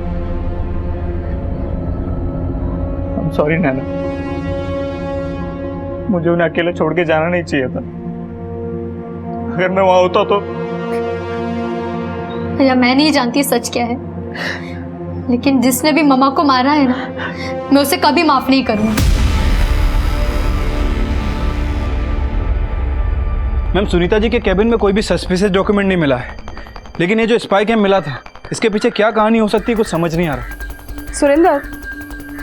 I'm sorry नैना, मुझे उन्हें अकेले छोड़ के जाना नहीं चाहिए था। अगर मैं वहां होता तो। भैया मैं नहीं जानती सच क्या है, लेकिन जिसने भी मम्मा को मारा है ना, मैं उसे कभी माफ नहीं करूंगी। मैम सुनीता जी के कैबिन में कोई भी सस्पिशियस डॉक्यूमेंट नहीं मिला है, लेकिन ये जो स्पाई कैम मिला था इसके पीछे क्या कहानी हो सकती है कुछ समझ नहीं आ रहा। सुरेंद्र,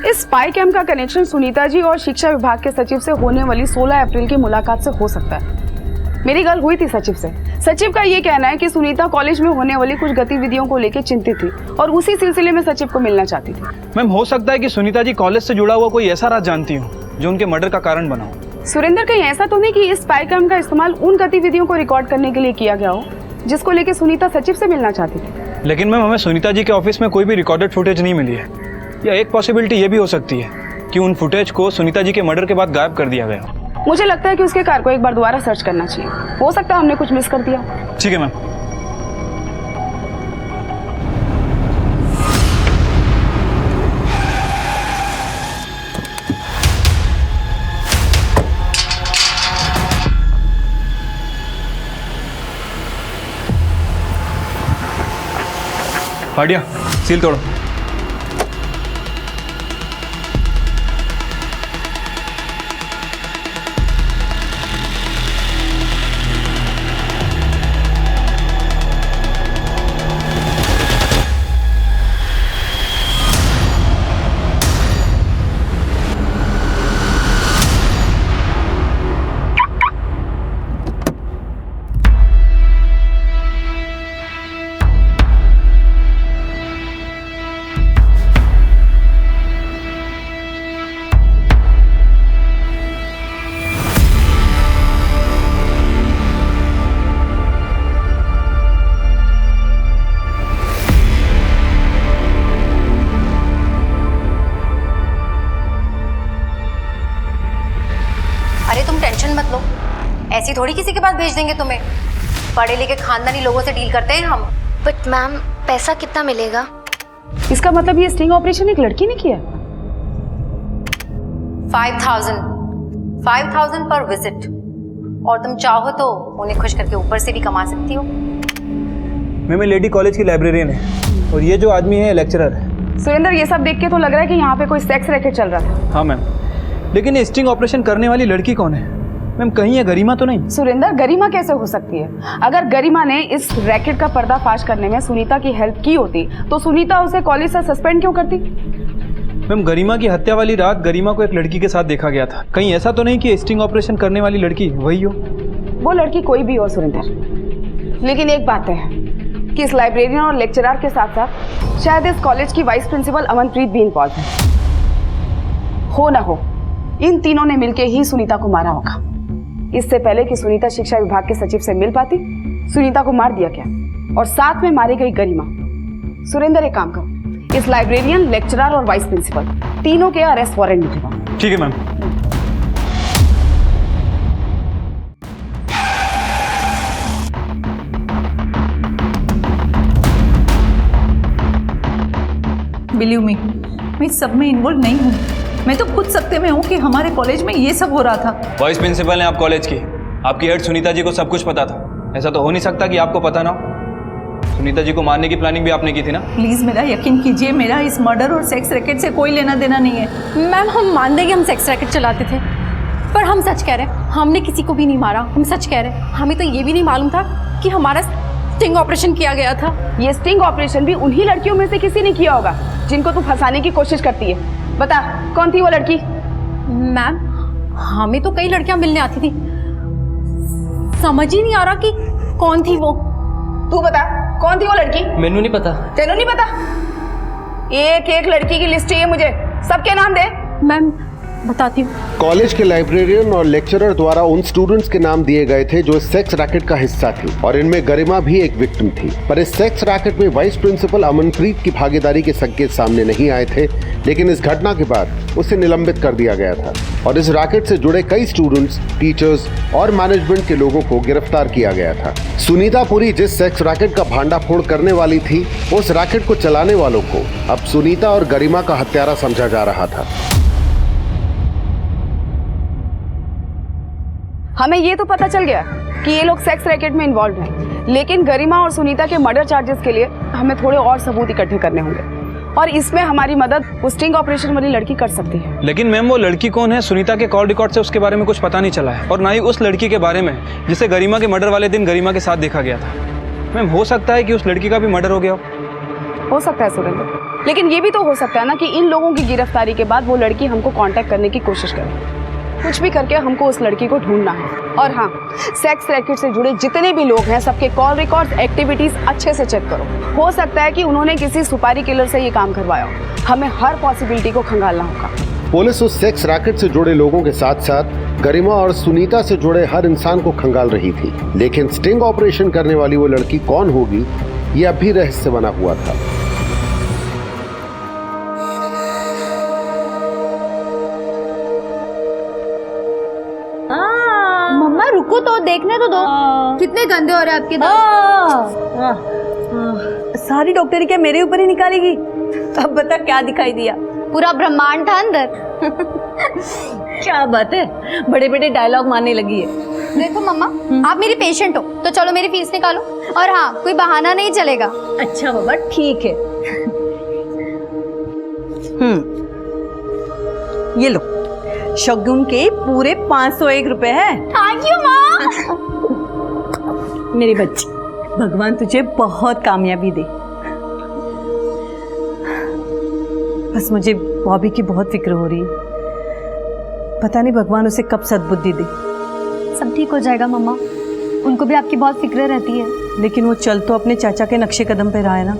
इस स्पाई कैम का कनेक्शन सुनीता जी और शिक्षा विभाग के सचिव से होने वाली 16 अप्रैल की मुलाकात से हो सकता है। मेरी गल हुई थी सचिव से। सचिव का ये कहना है कि सुनीता कॉलेज में होने वाली कुछ गतिविधियों को लेकर चिंतित थी और उसी सिलसिले में सचिव को मिलना चाहती थी। मैम हो सकता है कि सुनीता जी कॉलेज से जुड़ा हुआ कोई ऐसा राज जानती हो जो उनके मर्डर का कारण बना हो। सुरेंद्र, कहीं ऐसा तो नहीं कि इस स्पाई कैम का इस्तेमाल उन गतिविधियों को रिकॉर्ड करने के लिए किया गया हो जिसको लेकर सुनीता सचिव से मिलना चाहती थी? लेकिन मैम हमें सुनीता जी के ऑफिस में कोई भी रिकॉर्डेड फुटेज नहीं मिली है। या एक पॉसिबिलिटी ये भी हो सकती है कि उन फुटेज को सुनीता जी के मर्डर के बाद गायब कर दिया गया। मुझे लगता है कि उसके कार को एक बार दोबारा सर्च करना चाहिए। हो सकता है हमने कुछ मिस कर दिया। ठीक है मैम। भाटिया सील तोड़ो। अरे तुम टेंशन मत लो, ऐसी थोड़ी किसी के पास भेज देंगे तुम्हें। पढ़े लिखे खानदानी लोगों से डील करते हैं हम। बट मैम पैसा कितना मिलेगा? इसका मतलब ये स्टिंग ऑपरेशन एक लड़की ने किया? 5,000 पर विजिट, और तुम चाहो तो उन्हें खुश करके ऊपर से भी कमा सकती हो। मैम ये लेडी कॉलेज की लाइब्रेरियन है और ये जो आदमी है लेक्चरर है। सुरेंद्र, ये सब देख के तो लग रहा है कि यहाँ पे कोई सेक्स रैकेट चल रहा था। हाँ मैम, लेकिन ये स्टिंग ऑपरेशन करने वाली लड़की कौन है मैम? कहीं ये गरिमा तो नहीं? सुरेंद्र, गरिमा कैसे हो सकती है? अगर गरिमा ने इस रैकेट का पर्दाफाश करने में सुनीता की हेल्प की होती तो सुनीता उसे कॉलेज से सस्पेंड क्यों करती? मैम गरिमा की हत्या वाली रात गरिमा को एक लड़की के साथ देखा गया था। कहीं ऐसा तो नहीं कि स्टिंग ऑपरेशन करने वाली लड़की वही हो? वो लड़की कोई भी हो सुरेंद्र, लेकिन एक बात है कि इस लाइब्रेरियन और लेक्चरर के साथ साथ शायद इस कॉलेज की वाइस प्रिंसिपल अमनप्रीत भी इन्वॉल्व है। हो ना हो, इन तीनों ने मिलकर ही सुनीता को मारा होगा। इससे पहले कि सुनीता शिक्षा विभाग के सचिव से मिल पाती, सुनीता को मार दिया गया और साथ में मारी गई गरिमा। सुरेंद्र, एक काम करो, इस लाइब्रेरियन, लेक्चरर और वाइस प्रिंसिपल तीनों के अरेस्ट वारंट निकलवाओ। ठीक है मैम। बिलीव मी, मैं इस सब में इन्वॉल्व नहीं हूँ। मैं तो खुद सत्य में हूँ कि हमारे कॉलेज में ये सब हो रहा था। वाइस प्रिंसिपल हैं आप कॉलेज की, आपकी हेड सुनीता जी को सब कुछ पता था। ऐसा तो हो नहीं सकता कि आपको पता ना हो। सुनीता जी को मारने की प्लानिंग भी आपने की थी ना? प्लीज मेरा यकीन कीजिए, मेरा इस मर्डर और सेक्स रैकेट से कोई लेना देना नहीं है। मैम हम मान देंगे हम सेक्स रैकेट चलाते थे, पर हम सच कह रहे हैं, हमने किसी को भी नहीं मारा। हम सच कह रहे हैं, हमें तो ये भी नहीं मालूम था कि हमारा स्टिंग ऑपरेशन किया गया था। ये स्टिंग ऑपरेशन भी उन्हीं लड़कियों में से किसी ने किया होगा जिनको तू फंसाने की कोशिश करती है। बता, कौन थी वो लड़की? मैम हमें तो कई लड़कियां मिलने आती थी, समझ ही नहीं आ रहा कि कौन थी वो। तू बता, कौन थी वो लड़की? मैनू नहीं पता। तेनू नहीं पता? एक एक लड़की की लिस्ट चाहिए मुझे, सबके नाम दे। मैम बताती हूँ। कॉलेज के लाइब्रेरियन और लेक्चरर द्वारा उन स्टूडेंट्स के नाम दिए गए थे जो इस सेक्स रैकेट का हिस्सा थी और इनमें गरिमा भी एक विक्टिम थी। पर इस सेक्स रैकेट में वाइस प्रिंसिपल अमनप्रीत की भागीदारी के संकेत सामने नहीं आए थे, लेकिन इस घटना के बाद उसे निलंबित कर दिया गया था और इस रैकेट से जुड़े कई स्टूडेंट्स, टीचर्स और मैनेजमेंट के लोगों को गिरफ्तार किया गया था। सुनीता पुरी जिस सेक्स रैकेट का भांडाफोड़ करने वाली थी, उस रैकेट को चलाने वालों को अब सुनीता और गरिमा का हत्यारा समझा जा रहा था। हमें ये तो पता चल गया कि ये लोग सेक्स रैकेट में इन्वॉल्व हैं, लेकिन गरिमा और सुनीता के मर्डर चार्जेस के लिए हमें थोड़े और सबूत इकट्ठे करने होंगे और इसमें हमारी मदद वो स्टिंग ऑपरेशन वाली लड़की कर सकती है। लेकिन मैम वो लड़की कौन है? सुनीता के कॉल रिकॉर्ड से उसके बारे में कुछ पता नहीं चला है और ना ही उस लड़की के बारे में जिसे गरिमा के मर्डर वाले दिन गरिमा के साथ देखा गया था। मैम हो सकता है कि उस लड़की का भी मर्डर हो गया हो सकता है सुरेंद्र, लेकिन ये भी तो हो सकता है ना कि इन लोगों की गिरफ्तारी के बाद वो लड़की हमको कांटेक्ट करने की कोशिश करे। कुछ भी करके हमको उस लड़की को ढूंढना है। और हाँ, सेक्स रैकेट से जुड़े जितने भी लोग हैं सबके कॉल रिकॉर्ड, एक्टिविटीज अच्छे से चेक करो। हो सकता है कि उन्होंने किसी सुपारी किलर से ये काम करवाया हो। हमें हर पॉसिबिलिटी को खंगालना होगा। पुलिस उस सेक्स रैकेट से जुड़े लोगों के साथ साथ गरिमा और सुनीता से जुड़े हर इंसान को खंगाल रही थी, लेकिन स्टिंग ऑपरेशन करने वाली वो लड़की कौन होगी, ये अब भी रहस्य बना हुआ था। मम्मा रुको तो, देखने तो दो। कितने गंदे हो रहे हैं आपके दांत। सारी डॉक्टरी क्या मेरे ऊपर ही निकालेगी? अब बता क्या दिखाई दिया? पूरा ब्रह्मांड था अंदर। क्या बात है, बड़े बड़े डायलॉग मारने लगी है। देखो मम्मा, आप मेरी पेशेंट हो तो चलो मेरी फीस निकालो। और हाँ, कोई बहाना नहीं चलेगा। अच्छा बाबा ठीक है। ये लो, शगुन के पूरे 501 रुपए है। थैंक यू माँ। मेरी बच्ची, भगवान तुझे बहुत कामयाबी दे। बस मुझे बॉबी की बहुत फिक्र हो रही है। पता नहीं भगवान उसे कब सद्बुद्धि दे। सब ठीक हो जाएगा मम्मा, उनको भी आपकी बहुत फिक्र रहती है। लेकिन वो चल तो अपने चाचा के नक्शे कदम पे रहा है ना।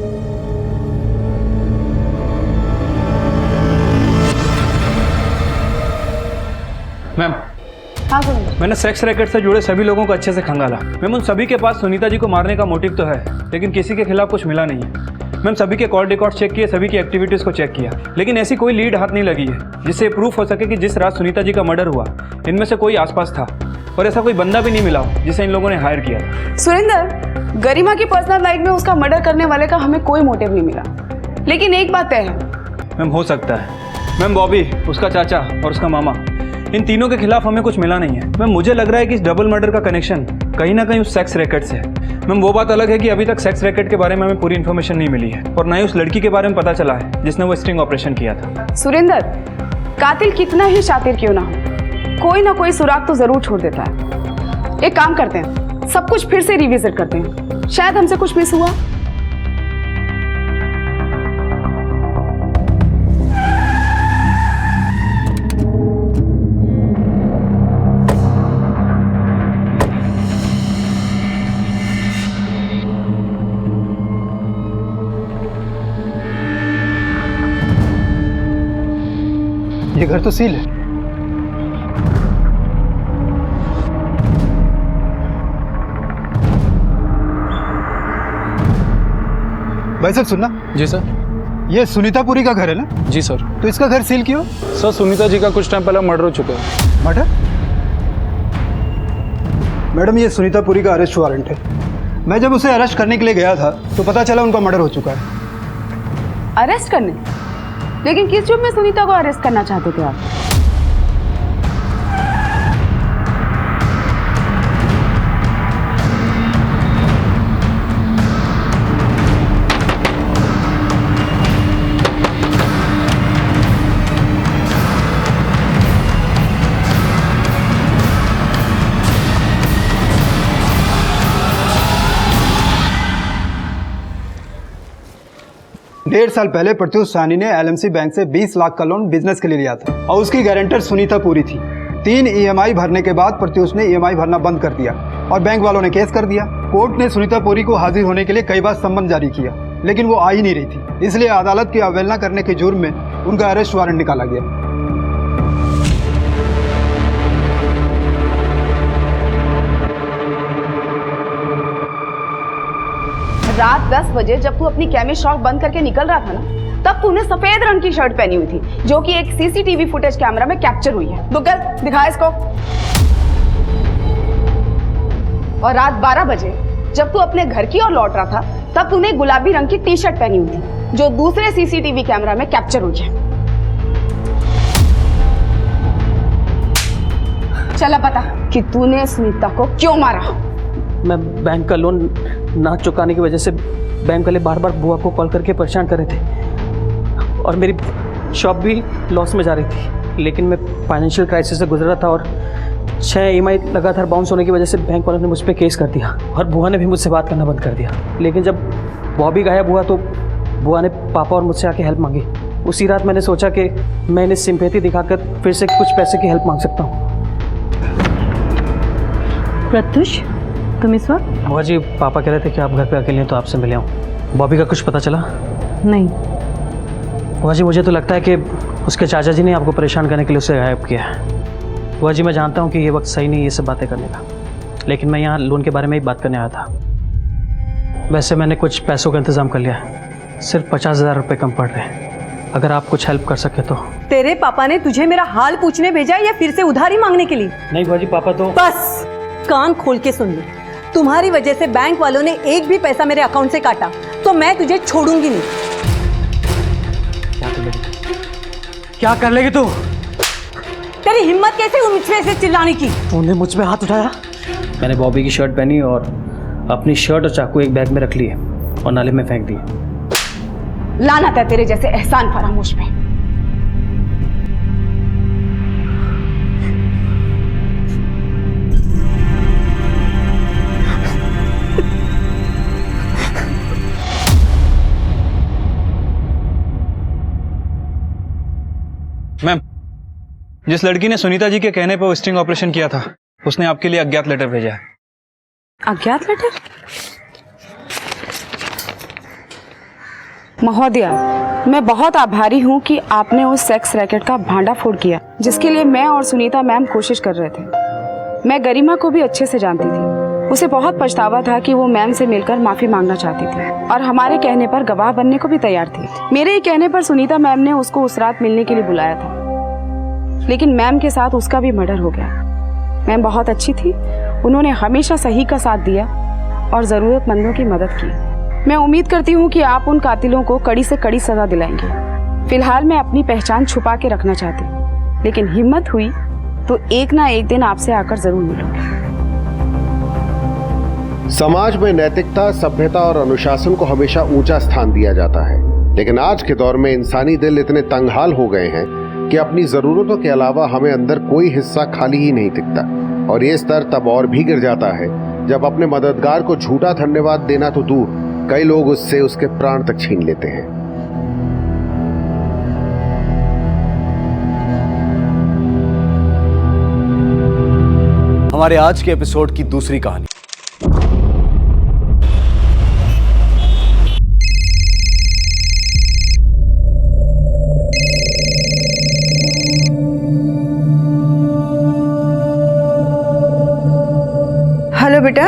मैम, हाँ सुनिए। मैंने सेक्स रैकेट से जुड़े सभी लोगों को अच्छे से खंगाला। मैम, उन सभी के पास सुनीता जी को मारने का मोटिव तो है, लेकिन किसी के खिलाफ कुछ मिला नहीं है। मैम, सभी के कॉल रिकॉर्ड चेक किए, सभी की एक्टिविटीज़ को चेक किया, लेकिन ऐसी कोई लीड हाथ नहीं लगी है जिससे प्रूफ हो सके कि जिस रात सुनीता जी का मर्डर हुआ इनमें से कोई आसपास था, और ऐसा कोई बंदा भी नहीं मिला हो जिसे इन लोगों ने हायर किया था। सुरेंद्र, गरिमा की पर्सनल लाइफ में उसका मर्डर करने वाले का हमें कोई मोटिव नहीं मिला, लेकिन एक बात तय है। मैम, हो सकता है। मैम, बॉबी, उसका चाचा और उसका मामा, इन तीनों के खिलाफ हमें कुछ मिला नहीं है। मैम, मुझे लग रहा है कि इस डबल मर्डर का कनेक्शन कहीं ना कहीं उस सेक्स रैकेट से है। मैम, वो बात अलग है कि अभी तक सेक्स रैकेट के बारे में हमें पूरी इन्फॉर्मेशन नहीं मिली है, और ना ही उस लड़की के बारे में पता चला है जिसने वो स्टिंग ऑपरेशन किया था। सुरेंद्र, कातिल कितना ही शातिर क्यों ना हो, कोई ना कोई सुराग तो जरूर छोड़ देता है। एक काम करते हैं, सब कुछ फिर से रिविजिट करते हैं, शायद हमसे कुछ मिस हुआ। ये घर तो सील है। भाई साहब सुनना। जी सर। ये सुनीतापुरी का घर है ना? जी सर। तो इसका घर सील क्यों? सर, सुनीता जी का कुछ टाइम पहले मर्डर हो चुका है। मर्डर? मैडम, ये सुनीतापुरी का अरेस्ट वारंट है। मैं जब उसे अरेस्ट करने के लिए गया था तो पता चला उनका मर्डर हो चुका है। अरेस्ट करने? लेकिन किस जुर्म में सुनीता को अरेस्ट करना चाहते थे आप? डेढ़ साल पहले प्रत्युष साहनी ने एलएमसी बैंक से 20 लाख का लोन बिजनेस के लिए लिया था और उसकी गारंटर सुनीतापुरी थी। 3 ईएमआई भरने के बाद प्रत्युष ने ईएमआई भरना बंद कर दिया और बैंक वालों ने केस कर दिया। कोर्ट ने सुनीतापुरी को हाजिर होने के लिए कई बार सम्मन जारी किया, लेकिन वो आ ही नहीं रही थी, इसलिए अदालत की अवहेलना करने के जुर्म में उनका अरेस्ट वारंट निकाला गया। रात 10 बजे जब तू अपनी केमिस्ट शॉप बंद करके निकल रहा था ना, तब तूने सफेद रंग की शर्ट पहनी हुई थी, जो कि एक सीसीटीवी फुटेज कैमरा में कैप्चर हुई है। दुग्गल, दिखा इसको। और रात 12 बजे जब तू अपने घर की ओर लौट रहा था, तब तूने गुलाबी रंग की टी शर्ट पहनी हुई थी, जो दूसरे सीसीटीवी कैमरा में कैप्चर हुई है। चला पता कि तूने सुनीता को क्यों मारा। मैं बैंक का लोन ना चुकाने की वजह से बैंक वाले बार बार बुआ को कॉल करके परेशान कर रहे थे, और मेरी शॉप भी लॉस में जा रही थी। लेकिन मैं फाइनेंशियल क्राइसिस से गुजर रहा था, और 6 ईएमआई लगातार बाउंस होने की वजह से बैंक वालों ने मुझ पर केस कर दिया, और बुआ ने भी मुझसे बात करना बंद कर दिया। लेकिन जब बॉबी गायब हुआ तो बुआ ने पापा और मुझसे आके हेल्प मांगी। उसी रात मैंने सोचा कि मैं इन्हें सिंपैथी दिखाकर फिर से कुछ पैसे की हेल्प मांग सकता हूँ। प्रत्युष, तुम इस वक्त? बुआ जी, पापा कह रहे थे कि आप घर पे अकेले हैं तो आपसे मिले आऊँ। बॉबी का कुछ पता चला? नहीं। बुआ जी, मुझे तो लगता है कि उसके चाचा जी ने आपको परेशान करने के लिए उसे गायब किया है। बुआ जी, मैं जानता हूँ कि ये वक्त सही नहीं ये सब बातें करने का, लेकिन मैं यहाँ लोन के बारे में ही बात करने आया था। वैसे मैंने कुछ पैसों का इंतज़ाम कर लिया है, सिर्फ 50,000 रुपये कम पड़ रहे हैं। अगर आप कुछ हेल्प कर सके तो। तेरे पापा ने तुझे मेरा हाल पूछने भेजा या फिर से उधारी मांगने के लिए? नहीं बुआ जी, पापा तो। बस कान खोल के सुन ले, तुम्हारी वजह से बैंक वालों ने एक भी पैसा मेरे अकाउंट से काटा तो मैं तुझे छोड़ूंगी नहीं। क्या कर लेगी? क्या कर लेगी तू? तेरी हिम्मत कैसे हुई मुझ पे ऐसे चिल्लाने की? तूने मुझ पे हाथ उठाया? मैंने बॉबी की शर्ट पहनी और अपनी शर्ट और चाकू एक बैग में रख लिए और नाले में फेंक दिए। लानत है तेरे जैसे एहसान फरामोश पे। मैम, जिस लड़की ने सुनीता जी के कहने पर स्टिंग ऑपरेशन किया था, उसने आपके लिए अज्ञात लेटर भेजा है। अज्ञात लेटर? महोदया, मैं बहुत आभारी हूँ कि आपने उस सेक्स रैकेट का भांडाफोड़ किया जिसके लिए मैं और सुनीता मैम कोशिश कर रहे थे। मैं गरिमा को भी अच्छे से जानती थी। उसे बहुत पछतावा था कि वो मैम से मिलकर माफी मांगना चाहती थी और हमारे कहने पर गवाह बनने को भी तैयार थी। मेरे ही कहने पर सुनीता मैम ने उसको उस रात मिलने के लिए बुलाया था, लेकिन मैम के साथ उसका भी मर्डर हो गया। मैम बहुत अच्छी थी, उन्होंने हमेशा सही का साथ दिया और जरूरतमंदों की मदद की। मैं उम्मीद करती हूँ कि आप उन कातिलों को कड़ी से कड़ी सजा दिलाएंगे। फिलहाल मैं अपनी पहचान छुपा के रखना चाहती हूँ, लेकिन हिम्मत हुई तो एक ना एक दिन आपसे आकर जरूर मिलूंगी। समाज में नैतिकता, सभ्यता और अनुशासन को हमेशा ऊंचा स्थान दिया जाता है, लेकिन आज के दौर में इंसानी दिल इतने तंगहाल हो गए हैं कि अपनी जरूरतों के अलावा हमें अंदर कोई हिस्सा खाली ही नहीं दिखता। और ये स्तर तब और भी गिर जाता है जब अपने मददगार को झूठा धन्यवाद देना तो दूर, कई लोग उससे उसके प्राण तक छीन लेते हैं। हमारे आज के एपिसोड की दूसरी कहानी। हेलो बेटा।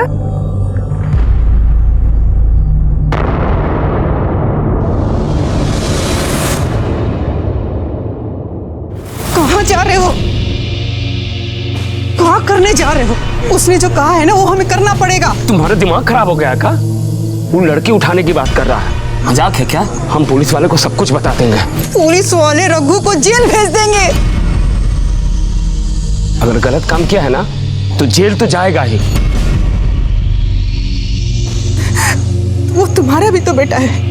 कहाँ जा रहे हो? कहाँ करने जा रहे हो? उसने जो कहा है ना वो हमें करना पड़ेगा। तुम्हारा दिमाग खराब हो गया का? वो लड़की उठाने की बात कर रहा है। मजाक है क्या? हम पुलिस वाले को सब कुछ बता देंगे। पुलिस वाले रघु को जेल भेज देंगे। अगर गलत काम किया है ना तो जेल तो जाएगा ही। वो तुम्हारा भी तो बेटा है।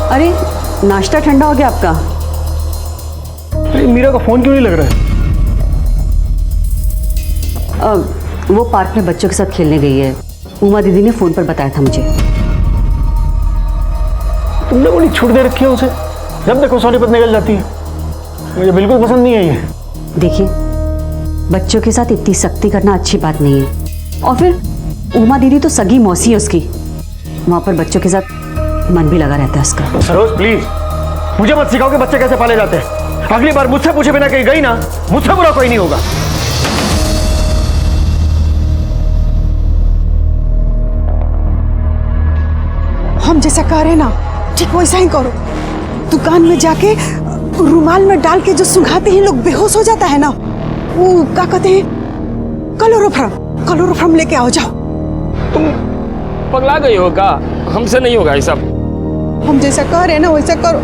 अरे नाश्ता ठंडा हो गया आपका? मीरा का फोन क्यों नहीं लग रहा है? वो पार्क में बच्चों के साथ खेलने गई है। उमा दीदी ने फोन पर बताया था मुझे। तुमने बोली छूट दे रखी है उसे, जब देखो सोनीपत निकल जाती है। मुझे बिल्कुल पसंद नहीं आई है। देखिए, बच्चों के साथ इतनी सख्ती करना अच्छी बात नहीं है। और फिर उमा दीदी तो सगी मौसी है उसकी, वहां पर बच्चों के साथ मन भी लगा रहता है उसका। सरोज प्लीज, मुझे मत सिखाओ कि बच्चे कैसे पाले जाते हैं। अगली बार मुझसे पूछे बिना कहीं गई ना, मुझसे बुरा कोई नहीं होगा। हम जैसा कह रहे ना ठीक वैसा ही करो। दुकान में जाके रुमाल में डाल के जो सुंघाते ही लोग बेहोश हो जाता है ना, वो क्या कहते हैं, क्लोरोफॉर्म लेके आओ। जाओ। तुम पगला गई हो क्या? हमसे नहीं होगा ये सब। हम जैसा कह रहे ना वैसा करो,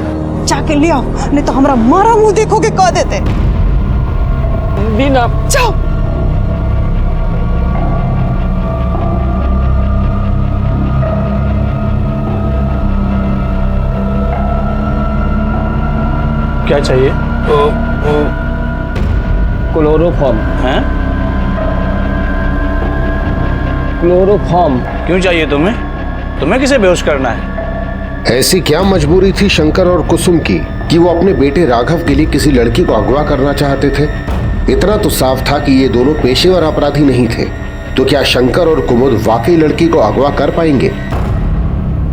जाके ले आओ, नहीं तो हमारा मारा मुंह देखोगे कह देते। दीना जाओ। क्या चाहिए? क्लोरोफॉर्म है? क्लोरोफॉर्म क्यों चाहिए तुम्हें? तुम्हें किसे बेहोश करना है? ऐसी क्या मजबूरी थी शंकर और कुसुम की कि वो अपने बेटे राघव के लिए किसी लड़की को अगवा करना चाहते थे? इतना तो साफ था कि ये दोनों पेशेवर अपराधी नहीं थे, तो क्या शंकर और कुमुद वाकई लड़की को अगवा कर पाएंगे?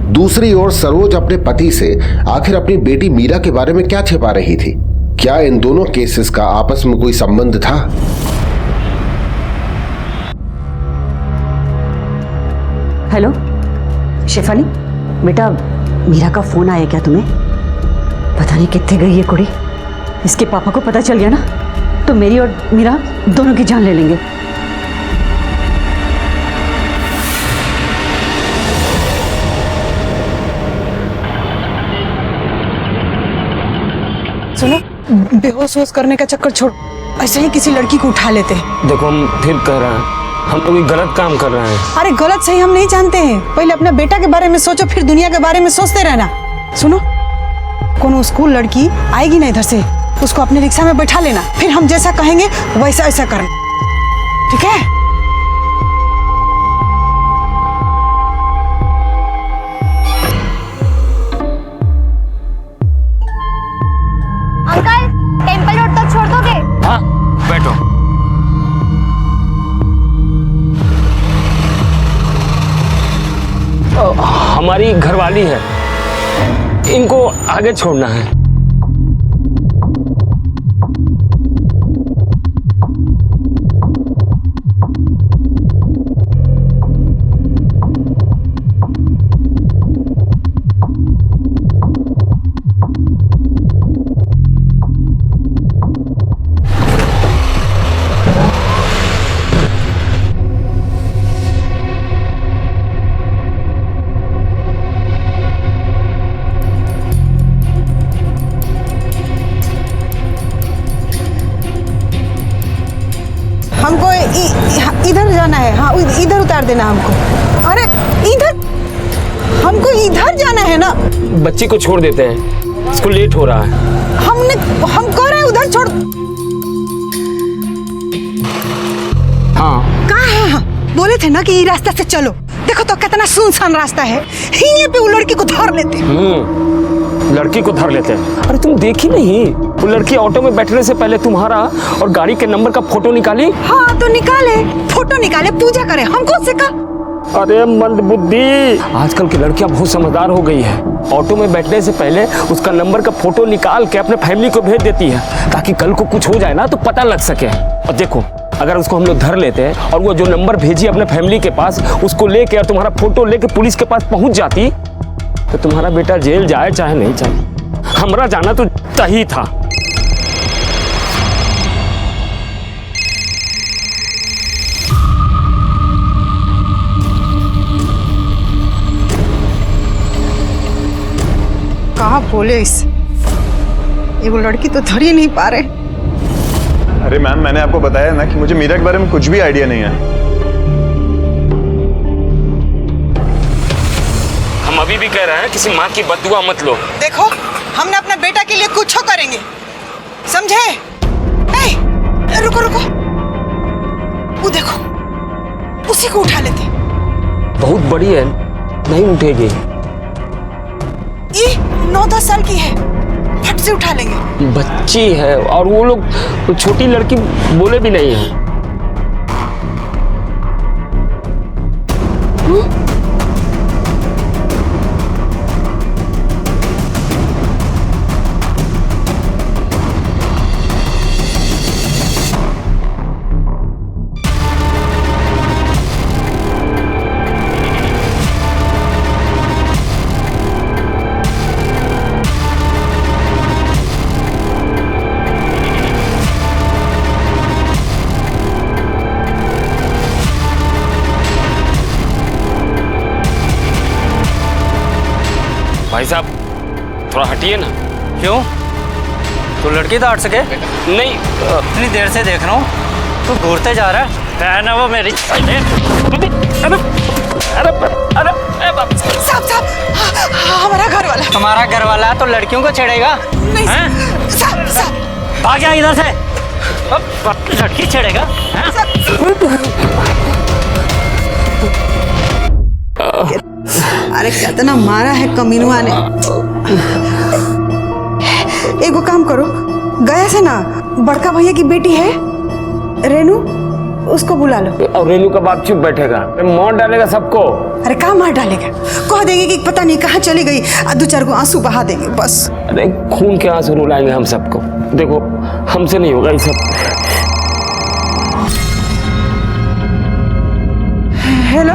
दूसरी ओर सरोज अपने पति से आखिर अपनी बेटी मीरा के बारे में क्या छिपा रही थी? क्या इन दोनों केसेस का आपस में कोई संबंध था? हेलो शेफाली, बेटा मीरा का फोन आया क्या तुम्हें? पता नहीं कितने गई है कुड़ी। इसके पापा को पता चल गया ना तो मेरी और मीरा दोनों की जान ले लेंगे। सुनो, बेहोश होश करने का चक्कर छोड़, ऐसे ही किसी लड़की को उठा लेते हैं। देखो हम फिर कह रहे हैं, हम लोग गलत काम कर रहे हैं। अरे गलत सही हम नहीं जानते हैं, पहले अपने बेटा के बारे में सोचो, फिर दुनिया के बारे में सोचते रहना। सुनो, कोनो स्कूल लड़की आएगी ना इधर से, उसको अपने रिक्शा में बैठा लेना, फिर हम जैसा कहेंगे वैसा ऐसा करना, ठीक है? अंकल, टेंपल रोड तक छोड़ दोगे? हाँ, बैठो। हमारी घरवाली है, इनको आगे छोड़ना है। हमको इधर जाना है। हाँ, इधर उतार देना हमको। अरे इधर, हमको इधर जाना है ना। बच्ची को छोड़ देते हैं, इसको लेट हो रहा है। हम कह रहे हैं उधर छोड़। हाँ कहाँ है? हाँ बोले थे ना कि ये रास्ता से चलो। देखो तो कितना सुनसान रास्ता है, यहीं पे वो लड़की को धर लेते। लड़की को धर लेते हैं। अरे तुम देखी नहीं, वो लड़की ऑटो में बैठने से पहले तुम्हारा और गाड़ी के नंबर का फोटो निकाली। हाँ तो निकाले, फोटो निकाले, पूजा करे, हमको सिखा। अरे मंद बुद्धि, आजकल की लड़कियां बहुत समझदार हो गई है। ऑटो में बैठने से पहले उसका नंबर का फोटो निकाल के अपने फैमिली को भेज देती है, ताकि कल को कुछ हो जाए ना तो पता लग सके। और देखो, अगर उसको हम लोग धर लेते हैं और वो जो नंबर भेजी अपने फैमिली के पास, उसको लेके और तुम्हारा फोटो लेके पुलिस के पास पहुंच जाती, तो तुम्हारा बेटा जेल जाए चाहे नहीं जाए, हमारा जाना तो सही था। कहाँ बोले इस, ये वो लड़की तो धर ही नहीं पा रहे। अरे मैम, मैंने आपको बताया ना कि मुझे मीरा के बारे में कुछ भी आइडिया नहीं है। हम अभी भी कह रहे हैं, किसी माँ की बददुआ मत लो। देखो, हमने अपने बेटा के लिए कुछ करेंगे, समझे? रुको रुको, वो देखो, उसी को उठा लेते। बहुत बड़ी है, नहीं उठेगी। ये 9-10 साल की है, फट से उठा लेंगे। बच्ची है और वो लोग छोटी लड़की बोले भी नहीं है। भाई साहब थोड़ा हटिए ना। क्यों? तो लड़की तो हट सके? नहीं, इतनी देर से देख रहा हूँ, तू घूरते जा रहा है ना वो मेरी। अरे साहब साहब, हमारा घर वाला। तुम्हारा घर वाला तो लड़कियों को छेड़ेगा? नहीं साहब साहब, भाग जा इधर से। लड़की छेड़ेगा? अरे कितना मारा है कमीनुआ ने। एगो काम करो, गया से ना बड़का भैया की बेटी है रेनू, उसको बुला लो। और रेनू का बाप चुप बैठेगा, मार डालेगा सबको। अरे कहाँ मार डालेगा, कह देंगे कि पता नहीं कहाँ चली गई, 2-4 गो आंसू बहा देंगे बस। अरे खून के आंसू रुलाएंगे हम सबको। देखो हमसे नहीं होगा ये सब। हेलो,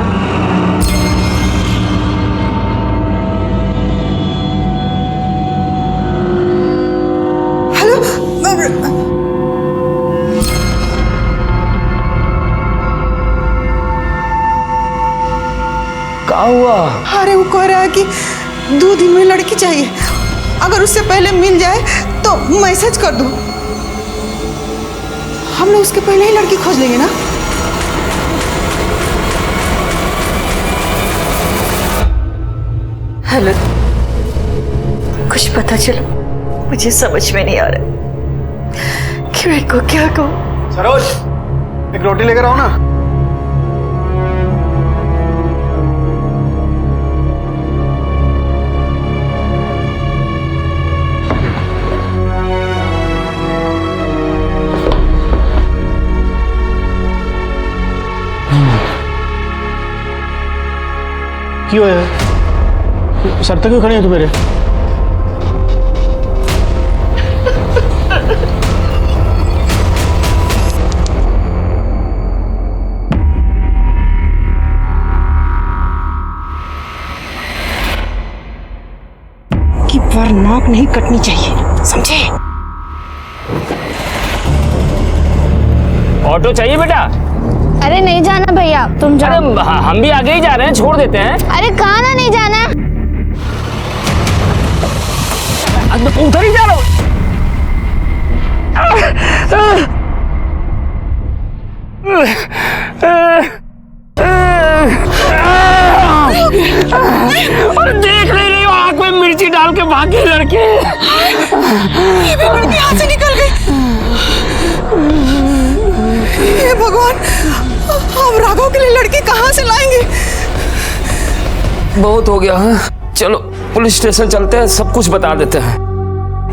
क्या हुआ? अरे वो कह रहा है कि 2 दिन में लड़की चाहिए, अगर उससे पहले मिल जाए तो मैसेज कर दो। हम लोग उसके पहले ही लड़की खोज लेंगे ना। हेलो, कुछ पता चला? मुझे समझ में नहीं आ रहा कि मैं को क्या कहूँ। सरोज, एक रोटी लेकर आओ ना। क्यों है? सर तक क्यों खड़े हैं तू मेरे? कि पर नाक नहीं कटनी चाहिए, समझे? ऑटो चाहिए बेटा? अरे नहीं जाना भैया, तुम जाओ। अरे हम भी आगे ही जा रहे हैं, छोड़ देते हैं। अरे कहाँ ना नहीं जाना। उधर ही जा रहा हूँ। और देख ले रही हो, आंख में मिर्ची डाल के भागे लड़के। ये भी लड़की यहाँ से निकल गई। हे भगवान, अब राघव के लिए लड़की कहाँ से लाएंगे? बहुत हो गया है, चलो पुलिस स्टेशन चलते हैं, सब कुछ बता देते हैं।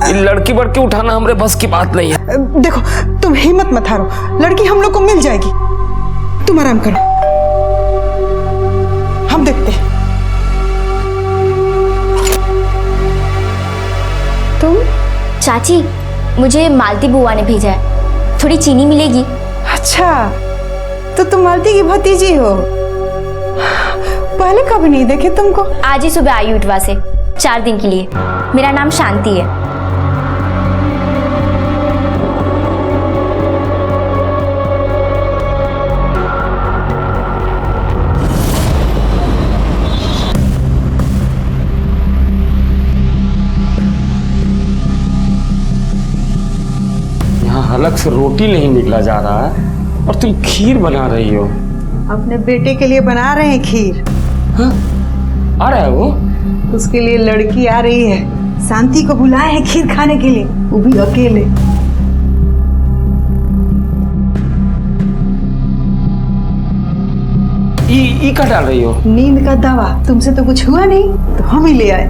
ये लड़की बड़की उठाना हमारे बस की बात नहीं है। देखो तुम हिम्मत मत हारो, लड़की हम लोग को मिल जाएगी, तुम आराम करो, हम देखते हैं। तुम? चाची, मुझे मालती बुआ ने भेजा है, थोड़ी चीनी मिलेगी? अच्छा, तो तुम मालती की भतीजी हो? पहले कभी नहीं देखे तुमको। आज ही सुबह आई उठवा से, 4 दिन के लिए। मेरा नाम शांति है। यहाँ हलक से रोटी नहीं निकला जा रहा है और तुम खीर बना रही हो। अपने बेटे के लिए बना रहे हैं खीर। हाँ? आ रहा है वो? उसके लिए लड़की आ रही है, शांति को बुलाए हैं खीर खाने के लिए, वो भी अकेले। ई का डाल रही हो? नींद का दवा, तुमसे तो कुछ हुआ नहीं तो हम ही ले आए।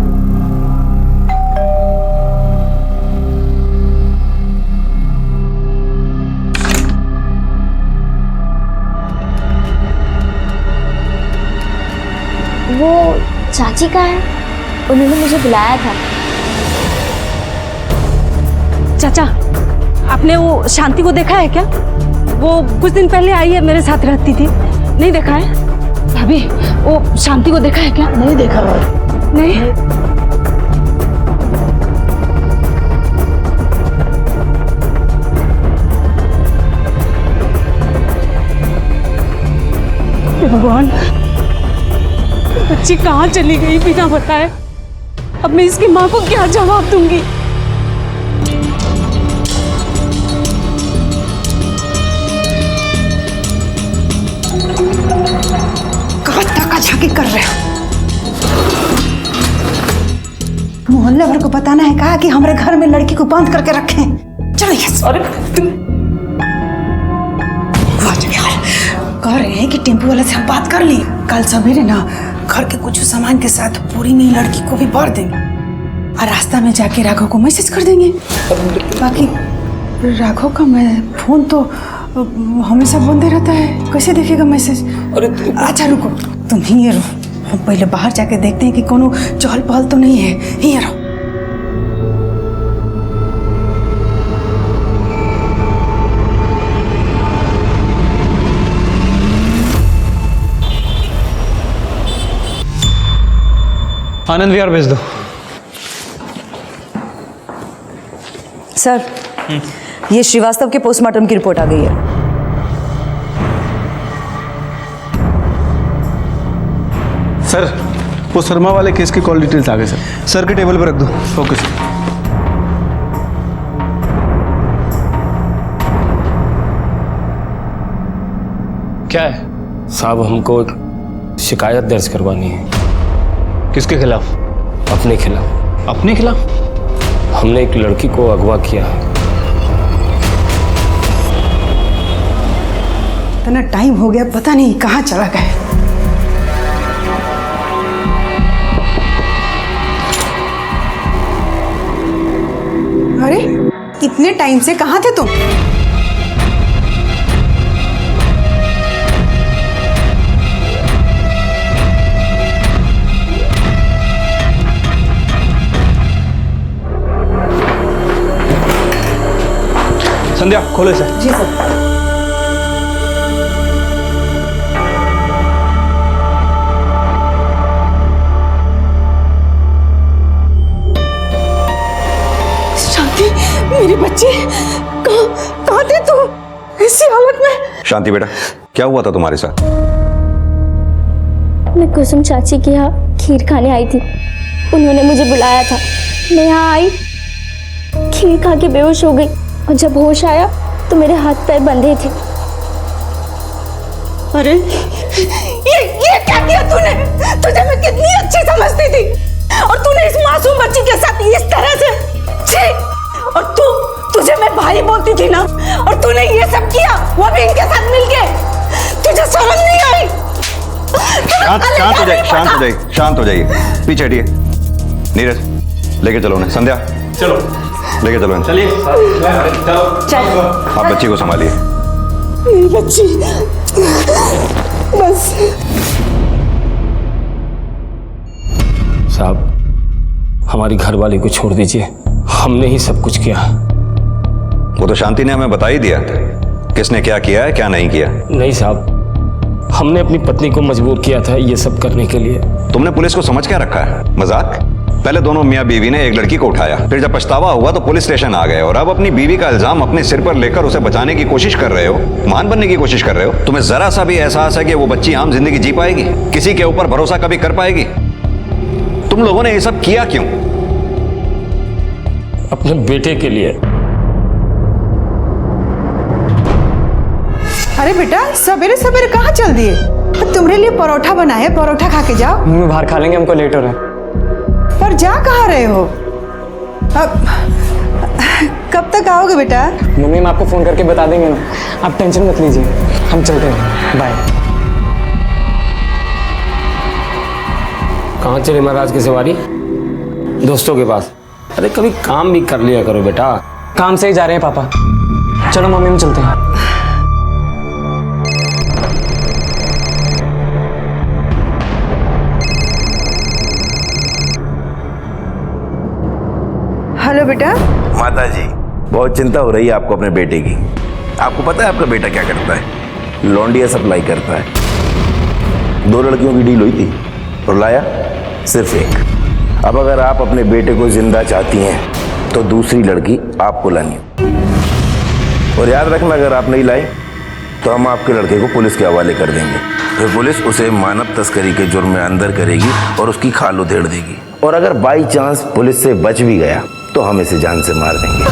वो चाची का है, उन्होंने मुझे बुलाया था। चाचा, आपने वो शांति को देखा है क्या? वो कुछ दिन पहले आई है, मेरे साथ रहती थी। नहीं देखा है? भाभी, वो शांति को देखा है क्या? नहीं देखा। नहीं। भगवान, बच्ची कहाँ चली गई बिना बताए? अब मैं इसकी माँ को क्या जवाब दूंगी? कहाँ तक झांकी कर रहे हो? मोहल्ले भर को बताना है कहा कि हमारे घर में लड़की को बांध करके रखें। चलो यस। अरे कह रहे हैं कि टेम्पो वाले से हम बात कर ली, कल सवेरे ना घर के कुछ सामान के साथ पूरी में लड़की को भी भर देंगे और रास्ता में जाके राघव को मैसेज कर देंगे। बाकी राघव का मैं फोन तो हमेशा बंद रहता है, कैसे देखेगा मैसेज? अरे अच्छा रुको, तुम ही रहो, हम पहले बाहर जाके देखते हैं कि कोनो चहल पहल तो नहीं है। ही रहो। आनंद विहार भेज दो। सर, ये श्रीवास्तव के पोस्टमार्टम की रिपोर्ट आ गई है। सर, वो शर्मा वाले केस की कॉल डिटेल्स आ गए सर। सर के टेबल पर रख दो। Okay sir. क्या है साहब? हमको एक शिकायत दर्ज करवानी है। किसके खिलाफ? अपने खिलाफ। अपने खिलाफ? हमने एक लड़की को अगवा किया है। इतना टाइम हो गया, पता नहीं कहाँ चला गया। अरे इतने टाइम से कहाँ थे तुम? संध्या खोलो सर। जी सर। शांति, मेरी बच्ची, कहाँ थे तू ऐसी हालत में? शांति बेटा, क्या हुआ था तुम्हारे साथ? मैं कुसुम चाची के यहाँ खीर खाने आई थी। उन्होंने मुझे बुलाया था। मैं यहाँ आई, खीर खा के बेहोश हो गई और जब होश आया तो मेरे हाथ पैर बंधे थे। अरे ये क्या किया तूने? तुझे मैं कितनी अच्छी समझती थी और तूने इस मासूम बच्ची के साथ इस तरह से। छी! और तुझे मैं भाई बोलती थी ना, और तूने ये सब किया, वो भी इनके साथ मिलके। तुझे शर्म नहीं आई? शांत हो जाइए, शांत हो जाइए, शांत हो जाइए। पीछे हटिए। नीरज, लेके चलो उन्हें। संध्या चलो, लेके चलो इन्हें। चलिए। चलो। आप बच्ची को संभालिए। मेरी बच्ची, बस। साहब, हमारी घरवाली को छोड़ दीजिए, हमने ही सब कुछ किया। वो तो शांति ने हमें बता ही दिया किसने क्या किया है, क्या नहीं किया। नहीं साहब, हमने अपनी पत्नी को मजबूर किया था ये सब करने के लिए। तुमने पुलिस को समझ क्या रखा है? मजाक? पहले दोनों मियाँ बीवी ने एक लड़की को उठाया, फिर जब पछतावा हुआ तो पुलिस स्टेशन आ गए, और अब अपनी बीवी का इल्जाम अपने सिर पर लेकर उसे बचाने की कोशिश कर रहे हो, महान बनने की कोशिश कर रहे हो। तुम्हें जरा सा भी एहसास है कि वो बच्ची आम जिंदगी जी पाएगी? किसी के ऊपर भरोसा कभी कर पाएगी? तुम लोगों ने ये सब किया क्यों? अपने बेटे के लिए। अरे बेटा, सवेरे सवेरे कहाँ चल दिए? तुम्हारे लिए परोठा बना है, परोठा खा के जाओ। मम्मी बाहर खा लेंगे, हमको लेट हो रहा है। पर जा कहाँ रहे हो? अब कब तक आओगे बेटा? मम्मी हम आपको फोन करके बता देंगे ना, आप टेंशन मत लीजिए, हम चलते हैं। बाय। कहाँ चले महाराज की सवारी? दोस्तों के पास। अरे कभी काम भी कर लिया करो बेटा। काम से ही जा रहे हैं पापा। चलो मम्मी, हम चलते हैं। हेलो बेटा। माता जी, बहुत चिंता हो रही है आपको अपने बेटे की। आपको पता है आपका बेटा क्या करता है? लौंडिया सप्लाई करता है। 2 लड़कियों की डील हुई थी और लाया सिर्फ एक। अब अगर आप अपने बेटे को जिंदा चाहती हैं तो दूसरी लड़की आपको लानी है। और याद रखना, अगर आप नहीं लाई तो हम आपके लड़के को पुलिस के हवाले कर देंगे। फिर पुलिस उसे मानव तस्करी के जुर्म में अंदर करेगी और उसकी खाल उधेड़ देगी। और अगर बाई चांस पुलिस से बच भी गया तो हम इसे जान से मार देंगे।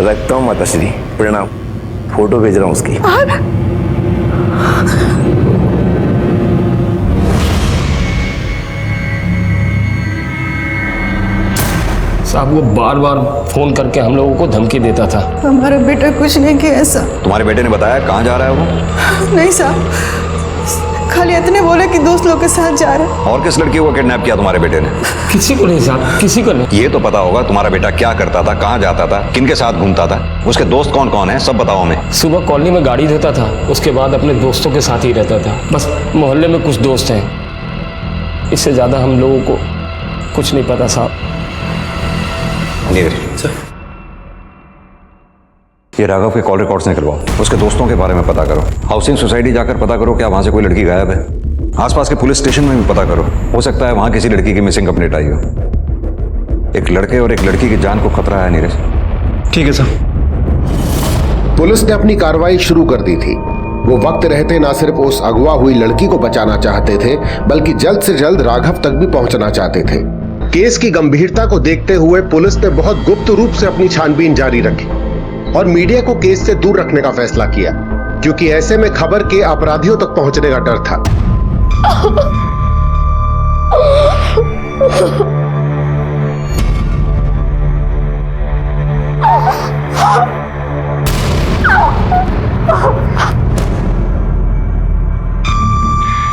रखता हूँ माताश्री, प्रणाम। फोटो भेज रहा हूँ उसकी। साहब, वो बार बार फोन करके हम लोगों को धमकी देता था। हमारा बेटा कुछ नहीं किया ऐसा। तुम्हारे बेटे ने बताया कहाँ जा रहा है वो? नहीं साहब, खाली इतने बोले कि दोस्त लोग के साथ जा रहे हैं। और किस लड़की को किडनैप किया तुम्हारे बेटे ने? किसी को नहीं साहब, किसी को नहीं। ये तो पता होगा तुम्हारा बेटा क्या करता था, कहाँ जाता था, किनके साथ घूमता था, उसके दोस्त कौन कौन है, सब बताओ हमें। सुबह कॉलोनी में गाड़ी धोता था, उसके बाद अपने दोस्तों के साथ ही रहता था। बस मोहल्ले में कुछ दोस्त हैं, इससे ज़्यादा हम लोगों को कुछ नहीं पता साहब। ये राघव के कॉल रिकॉर्ड्स निकलवाओ, उसके दोस्तों के बारे में पता करो, हाउसिंग सोसाइटी जाकर पता करो क्या वहाँ से कोई लड़की गायब है, आसपास के पुलिस स्टेशन में भी पता करो, हो सकता है वहाँ किसी लड़की की मिसिंग कंप्लेंट आई हो। एक लड़के और एक लड़की की जान को खतरा है नीरज। ठीक है सर। पुलिस ने अपनी कार्रवाई शुरू कर दी थी। वो वक्त रहते न सिर्फ उस अगवा हुई लड़की को बचाना चाहते थे, बल्कि जल्द से जल्द राघव तक भी पहुंचना चाहते थे। केस की गंभीरता को देखते हुए पुलिस ने बहुत गुप्त रूप से अपनी छानबीन जारी रखी और मीडिया को केस से दूर रखने का फैसला किया, क्योंकि ऐसे में खबर के अपराधियों तक पहुंचने का डर था।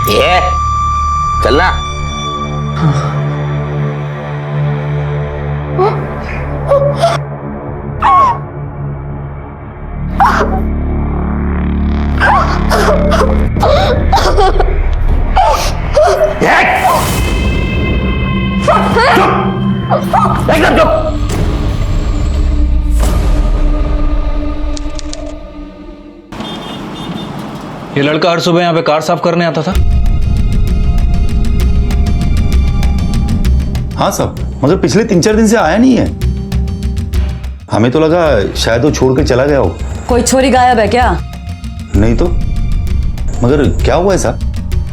ये चलना। एकदम चुप। ये लड़का हर सुबह यहाँ पे कार साफ करने आता था? हाँ साहब, मगर पिछले 3-4 दिन से आया नहीं है। हमें तो लगा शायद वो छोड़ के चला गया हो। कोई छोरी गायब है क्या? नहीं तो, मगर क्या हुआ है साहब?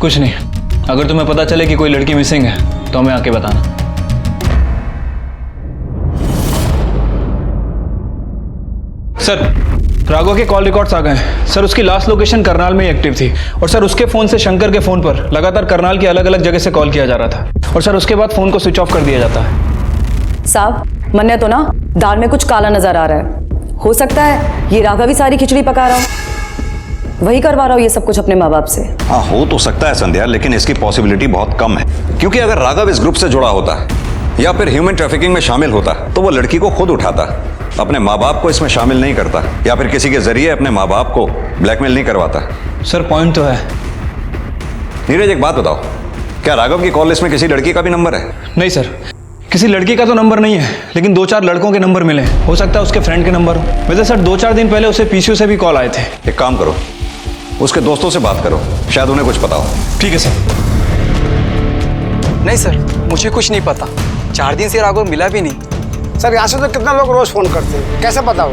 कुछ नहीं, अगर तुम्हें पता चले कि कोई लड़की मिसिंग है तो हमें आके बताना। सर, राघव के कॉल रिकॉर्ड्स आ गए हैं। सर, उसकी लास्ट लोकेशन करनाल में ही एक्टिव थी और सर उसके फोन से शंकर के फोन पर लगातार करनाल की अलग अलग जगह से कॉल किया जा रहा था और सर उसके बाद फोन को स्विच ऑफ कर दिया जाता है। साहब, मन्ने तो ना दाल में कुछ काला नजर आ रहा है। हो सकता है ये राघव ही सारी खिचड़ी पका रहा हो, वही करवा रहा हो ये सब कुछ अपने माँ बाप से। हाँ, हो तो सकता है संध्या, लेकिन इसकी पॉसिबिलिटी बहुत कम है, क्योंकि अगर राघव इस ग्रुप से जुड़ा होता या फिर ह्यूमन ट्रैफिकिंग में शामिल होता तो वो लड़की को खुद उठाता, अपने माँ बाप को इसमें शामिल नहीं करता या फिर किसी के जरिए अपने माँ बाप को ब्लैकमेल नहीं करवाता। सर, पॉइंट तो है। नीरज, एक बात बताओ, क्या राघव की कॉल लिस्ट में किसी लड़की का भी नंबर है? नहीं सर, किसी लड़की का तो नंबर नहीं है, लेकिन 2-4 लड़कों के नंबर मिले। हो सकता है उसके फ्रेंड के नंबर हो। वैसे सर 2-4 दिन पहले उसे पीसीयू से भी कॉल आए थे। एक काम करो, उसके दोस्तों से बात करो, शायद उन्हें कुछ पता हो। ठीक है सर। नहीं सर, मुझे कुछ नहीं पता। 4 दिन से राघव मिला भी नहीं। सर, यहाँ से तो कितना लोग रोज फोन करते हैं, कैसे पता हो?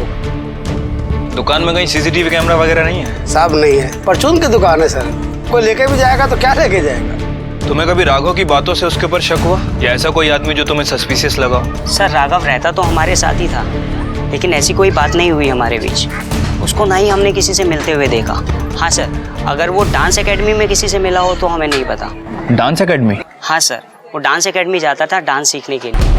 दुकान में कहीं सीसीटीवी कैमरा वगैरह नहीं है? साहब नहीं है, परचून की दुकान है सर। कोई लेके भी जाएगा तो क्या लेके जाएगा? तुम्हें कभी राघव की बातों से उसके ऊपर शक हुआ या ऐसा कोई आदमी जो तुम्हें सस्पिशियस लगा हो? सर, राघव रहता तो हमारे साथ ही था, लेकिन ऐसी कोई बात नहीं हुई हमारे बीच। उसको ना ही हमने किसी से मिलते हुए देखा। हाँ सर, अगर वो डांस एकेडमी में किसी से मिला हो तो हमें नहीं पता। Dance academy? हाँ सर, वो डांस एकेडमी जाता था डांस सीखने के लिए।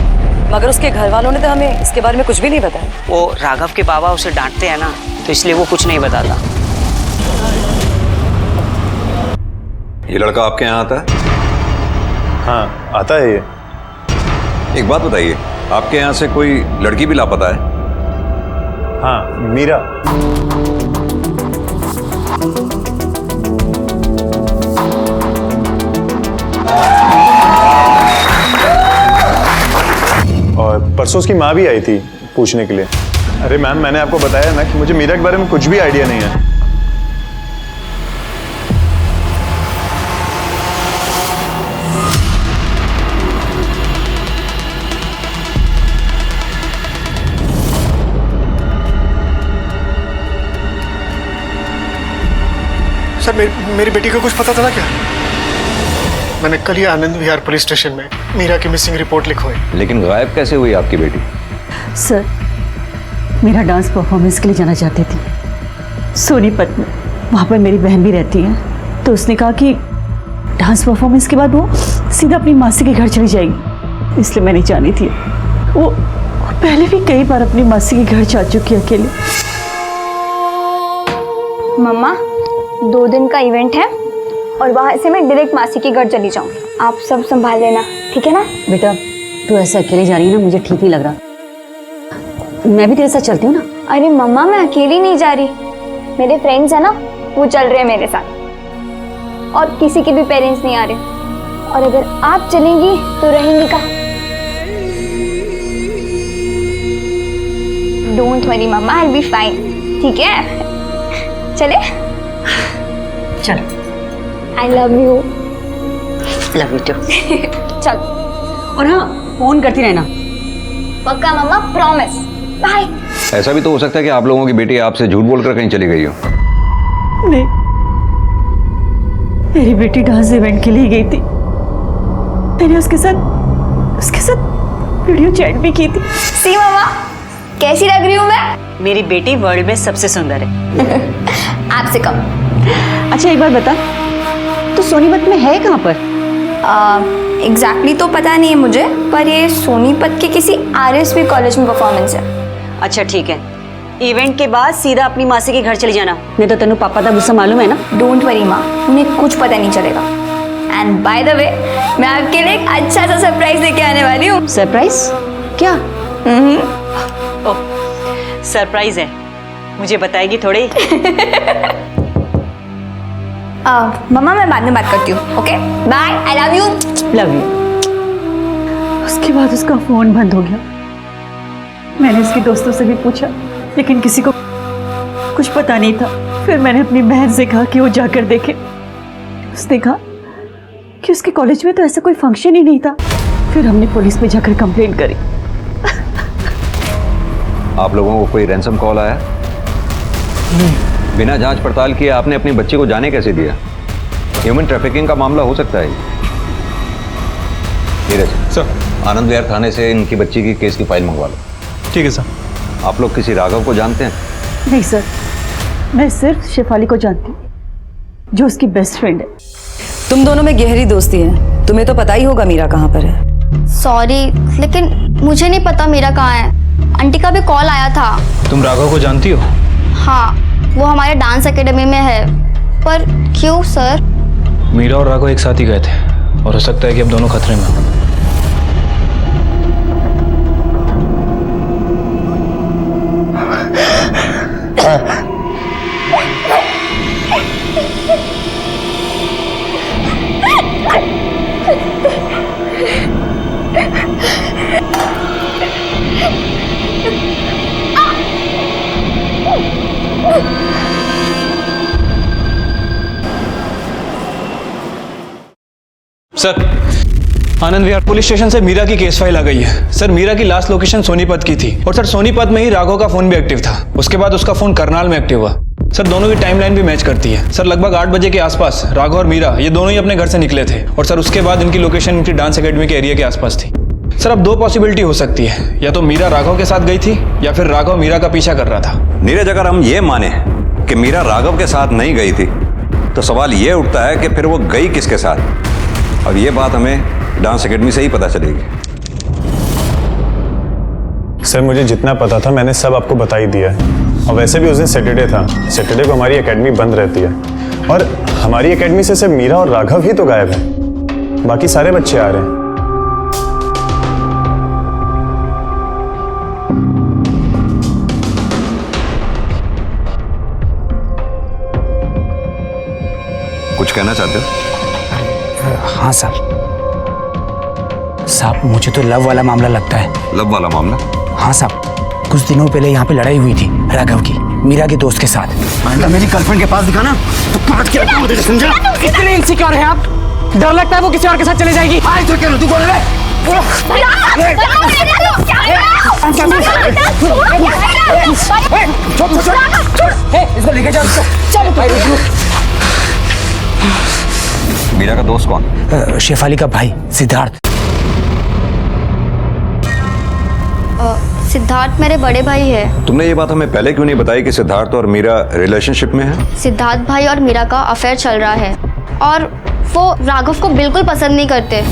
मगर उसके घर वालों ने तो हमें इसके बारे में कुछ भी नहीं बताया। वो राघव के बाबा उसे डांटते हैं ना, तो इसलिए वो कुछ नहीं बताता। ये लड़का आपके यहाँ आता है? हाँ, आता है ये। एक बात बताइए, आपके यहाँ से कोई लड़की भी लापता है? हाँ, मीरा। और परसों उसकी माँ भी आई थी पूछने के लिए। अरे मैम, मैंने आपको बताया ना कि मुझे मीरा के बारे में कुछ भी आइडिया नहीं है। सर, मेरी बेटी को कुछ पता चला क्या? मैंने कल ही आनंद विहार पुलिस स्टेशन में मीरा की मिसिंग रिपोर्ट लिखवाई। लेकिन गायब कैसे हुई आपकी बेटी? सर, मीरा डांस परफॉर्मेंस के लिए जाना चाहती थी सोनीपत में। वहाँ पर मेरी बहन भी रहती है, तो उसने कहा कि डांस परफॉर्मेंस के बाद वो सीधा अपनी मासी के घर चली जाएगी, इसलिए मैं नहीं जानी थी। वो पहले भी कई बार अपनी मासी के घर जा चुकी है अकेले। मम्मा, 2 दिन का इवेंट है और वहाँ से मैं डायरेक्ट मासी के घर चली जाऊँगी। आप सब संभाल लेना, ठीक है ना? बेटा तू ऐसे अकेले जा रही है ना, मुझे ठीक नहीं लग रहा। मैं भी तेरे साथ चलती हूँ ना। अरे मम्मा, मैं अकेली नहीं जा रही, मेरे फ्रेंड्स है ना, वो चल रहे हैं मेरे साथ, और किसी के भी पेरेंट्स नहीं आ रहे। और अगर आप चलेंगी तो रहेंगी कहाँ? Don't worry mama, I will be fine, ठीक है? चले? चल। I love you. Love you too. चल। और हाँ, फोन करती रहना। पक्का मम्मा, प्रॉमिस। बाय। ऐसा भी तो हो सकता है कि आप लोगों की बेटी आपसे झूठ बोलकर कहीं चली गई हो। नहीं, मेरी बेटी डांस इवेंट के लिए गई थी। मैंने उसके साथ वीडियो चैट भी की थी। सी मम्मा, कैसी लग रही हूँ मैं? मेरी बेटी वर्ल्ड में सबसे सुंदर है। आपसे कम। अच्छा एक बार बता, तो सोनीपत में है कहाँ पर? एग्जैक्टली तो पता नहीं है मुझे, पर ये सोनीपत के किसी RSV कॉलेज में परफॉर्मेंस है। अच्छा ठीक है, इवेंट के बाद सीधा अपनी मासी के घर चली जाना, नहीं तो तेनू पापा का गुस्सा मालूम है ना। डोंट वरी माँ, उन्हें कुछ पता नहीं चलेगा। एंड बाय द वे, मैं आपके लिए एक अच्छा सा सरप्राइज लेके आने वाली हूँ। सरप्राइज? क्या? ओह, सरप्राइज है, मुझे बताएगी थोड़ी? मम्मा मैं बाद में बात करती हूँ, okay? Bye, I love you. Love you. उसके बाद उसका फोन बंद हो गया। मैंने उसके दोस्तों से भी पूछा, लेकिन किसी को कुछ पता नहीं था। फिर मैंने अपनी बहन से कहा कि वो जाकर देखे। उसने कहा कि उसके कॉलेज में तो ऐसा कोई फंक्शन ही नहीं था। फिर हमने पुलिस में जाकर कंप्लेंट करी। आप लोगों को कोई रैंसम कॉल आया? बिना जांच पड़ताल किए आपने अपनी बच्ची को जाने कैसे दिया? ह्यूमन ट्रैफिकिंग का मामला हो सकता है। नीरज सर, आनंद विहार थाने से इनकी बच्ची की केस की फाइल मंगवा लो। ठीक है सर। आप लोग किसी राघव को जानते हैं? नहीं सर, मैं सिर्फ शेफाली को जानती हूँ, जो उसकी बेस्ट फ्रेंड है। तुम दोनों में गहरी दोस्ती है, तुम्हें तो पता ही होगा मीरा कहाँ पर है। सॉरी, लेकिन मुझे नहीं पता मीरा कहाँ है। आंटी का भी कॉल आया था। तुम राघव को जानती हो? हाँ, वो हमारे डांस एकेडमी में है। पर क्यों सर? मीरा और राघव एक साथ ही गए थे और हो सकता है कि अब दोनों खतरे में हो। Sir, Anand Vihar police station से मीरा की केस फाइल आ गई है। सर, मीरा की लास्ट लोकेशन सोनीपत की थी और सर सोनीपत में ही राघव का फोन भी एक्टिव था। उसके बाद उसका फोन करनाल में एक्टिव हुआ। सर, दोनों की टाइमलाइन भी मैच करती है। सर, लगभग 8 बजे के आसपास राघव और मीरा ये दोनों ही अपने घर से निकले थे और सर उसके बाद इनकी लोकेशन इनकी डांस एकेडमी के एरिया के आसपास थी। सर, अब 2 पॉसिबिलिटी हो सकती है, या तो मीरा राघव के साथ गई थी या फिर राघव मीरा का पीछा कर रहा था। नीरज, अगर हम ये माने कि मीरा राघव के साथ नहीं गई थी तो सवाल ये उठता है कि फिर वो गई किसके साथ, और ये बात हमें डांस एकेडमी से ही पता चलेगी। सर, मुझे जितना पता था मैंने सब आपको बता ही दिया है। और वैसे भी उस दिन सैटरडे था, सैटरडे को हमारी एकेडमी बंद रहती है और हमारी एकेडमी से सिर्फ मीरा और राघव ही तो गायब है, बाकी सारे बच्चे आ रहे हैं। कुछ कहना चाहते हो? हाँ साहब, मुझे तो लव वाला मामला लगता है। लव वाला मामला? हाँ साहब, कुछ दिनों पहले यहाँ पे लड़ाई हुई थी राघव की मीरा के दोस्त के साथ। मेरी गर्लफ्रेंड के पास दिखाना तो काट के रखूंगा तुझे, समझा? इतने इनसिक्योर हैं आप? डर लगता है वो किसी और के साथ चले जाएगी। आज तो क्या तू बोल रहा है? इसको लेके जाओ। मीरा का दोस्त कौन? शेफाली का भाई सिद्धार्थ। सिद्धार्थ मेरे बड़े भाई है। तुमने ये बात हमें पहले क्यों नहीं बताई कि सिद्धार्थ और मीरा रिलेशनशिप में है? सिद्धार्थ भाई और मीरा का अफेयर चल रहा है और वो राघव को बिल्कुल पसंद नहीं करते।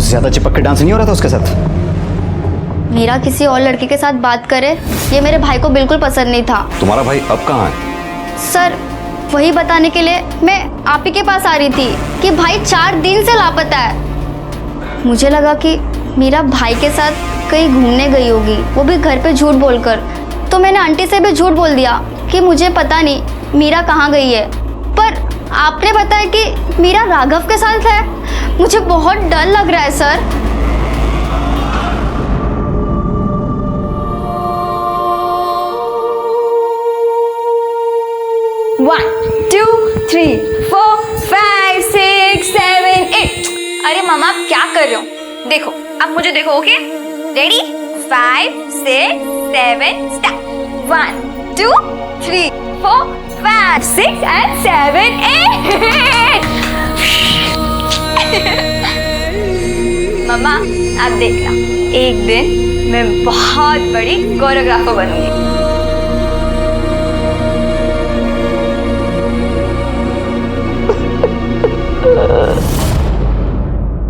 उससे ज्यादा चिपक के डांस नहीं हो रहा था उसके साथ? मीरा किसी और लड़के के साथ बात करे ये मेरे भाई को बिल्कुल पसंद नहीं था। तुम्हारा भाई अब कहाँ है? सर वही बताने के लिए मैं आप ही के पास आ रही थी कि भाई 4 दिन से लापता है। मुझे लगा कि मीरा भाई के साथ कहीं घूमने गई होगी, वो भी घर पे झूठ बोलकर। तो मैंने आंटी से भी झूठ बोल दिया कि मुझे पता नहीं मीरा कहाँ गई है। पर आपने बताया कि मीरा राघव के साथ है। मुझे बहुत डर लग रहा है सर। One, 2, 3, 4, 5, 6, 7, 8। अरे मामा आप क्या कर रहे हो? देखो आप मुझे देखो, ओके? रेडी? 5, 6, 7, स्टार्ट। 1, 2, 3, 4, 5, 6 and 7, 8। मामा आप देखना, एक दिन मैं बहुत बड़ी कोरियोग्राफर बनूंगी।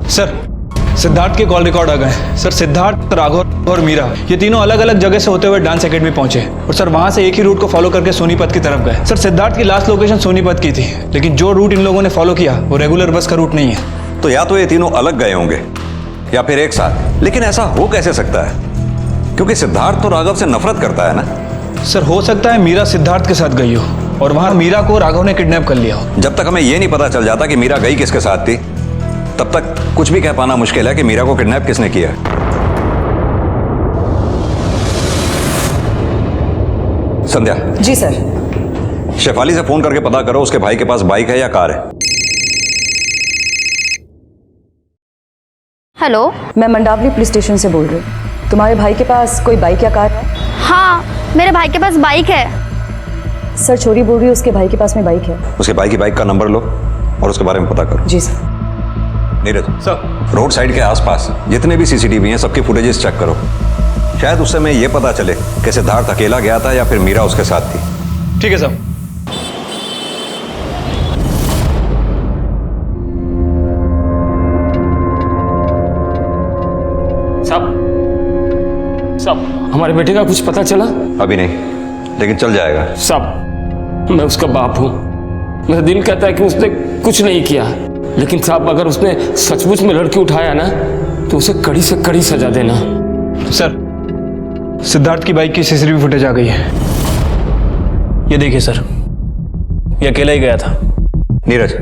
सर सिद्धार्थ के कॉल रिकॉर्ड आ गए। सर सिद्धार्थ, राघव और मीरा ये तीनों अलग अलग जगह से होते हुए डांस एकेडमी पहुंचे और सर वहां से एक ही रूट को फॉलो करके सोनीपत की तरफ गए। सर सिद्धार्थ की लास्ट लोकेशन सोनीपत की थी, लेकिन जो रूट इन लोगों ने फॉलो किया वो रेगुलर बस का रूट नहीं है। तो या तो ये तीनों अलग गए होंगे या फिर एक साथ, लेकिन ऐसा हो कैसे सकता है? क्योंकि सिद्धार्थ तो राघव से नफरत करता है ना। सर हो सकता है मीरा सिद्धार्थ के साथ गई हो और वहां मीरा को राघव ने किडनैप कर लिया हो। जब तक हमें यह नहीं पता चल जाता कि मीरा गई किसके साथ थी, तब तक कुछ भी कह पाना मुश्किल है कि मीरा को किडनैप किसने किया। संध्या। जी सर। शेफाली से फोन करके पता करो उसके भाई के पास बाइक है या कार है। हेलो, मैं मंडावली पुलिस स्टेशन से बोल रही हूँ। तुम्हारे भाई के पास कोई बाइक या कार है? हाँ मेरे भाई के पास बाइक है। सर चोरी बोल रही है उसके भाई के पास में बाइक है। उसके भाई की बाइक का नंबर लो और उसके बारे में पता करो। जी sir. Neeraj sir, road side के आसपास जितने भी सीसीटीवी हैं सबकी फुटेजेस चेक करो। शायद उस समय ये पता चले कि सिद्धार्थ अकेला गया था या फिर मीरा उसके साथ थी। ठीक है सर। सब हमारे बेटे का कुछ पता चला? अभी नहीं, लेकिन चल जाएगा। सब मैं उसका बाप हूं, मेरा दिल कहता है कि उसने कुछ नहीं किया, लेकिन साहब अगर उसने सचमुच में लड़की उठाया ना तो उसे कड़ी से कड़ी सजा देना। सर सिद्धार्थ की बाइक की सीसीटीवी फुटेज आ गई है, ये देखिए सर, ये अकेला ही गया था। नीरज,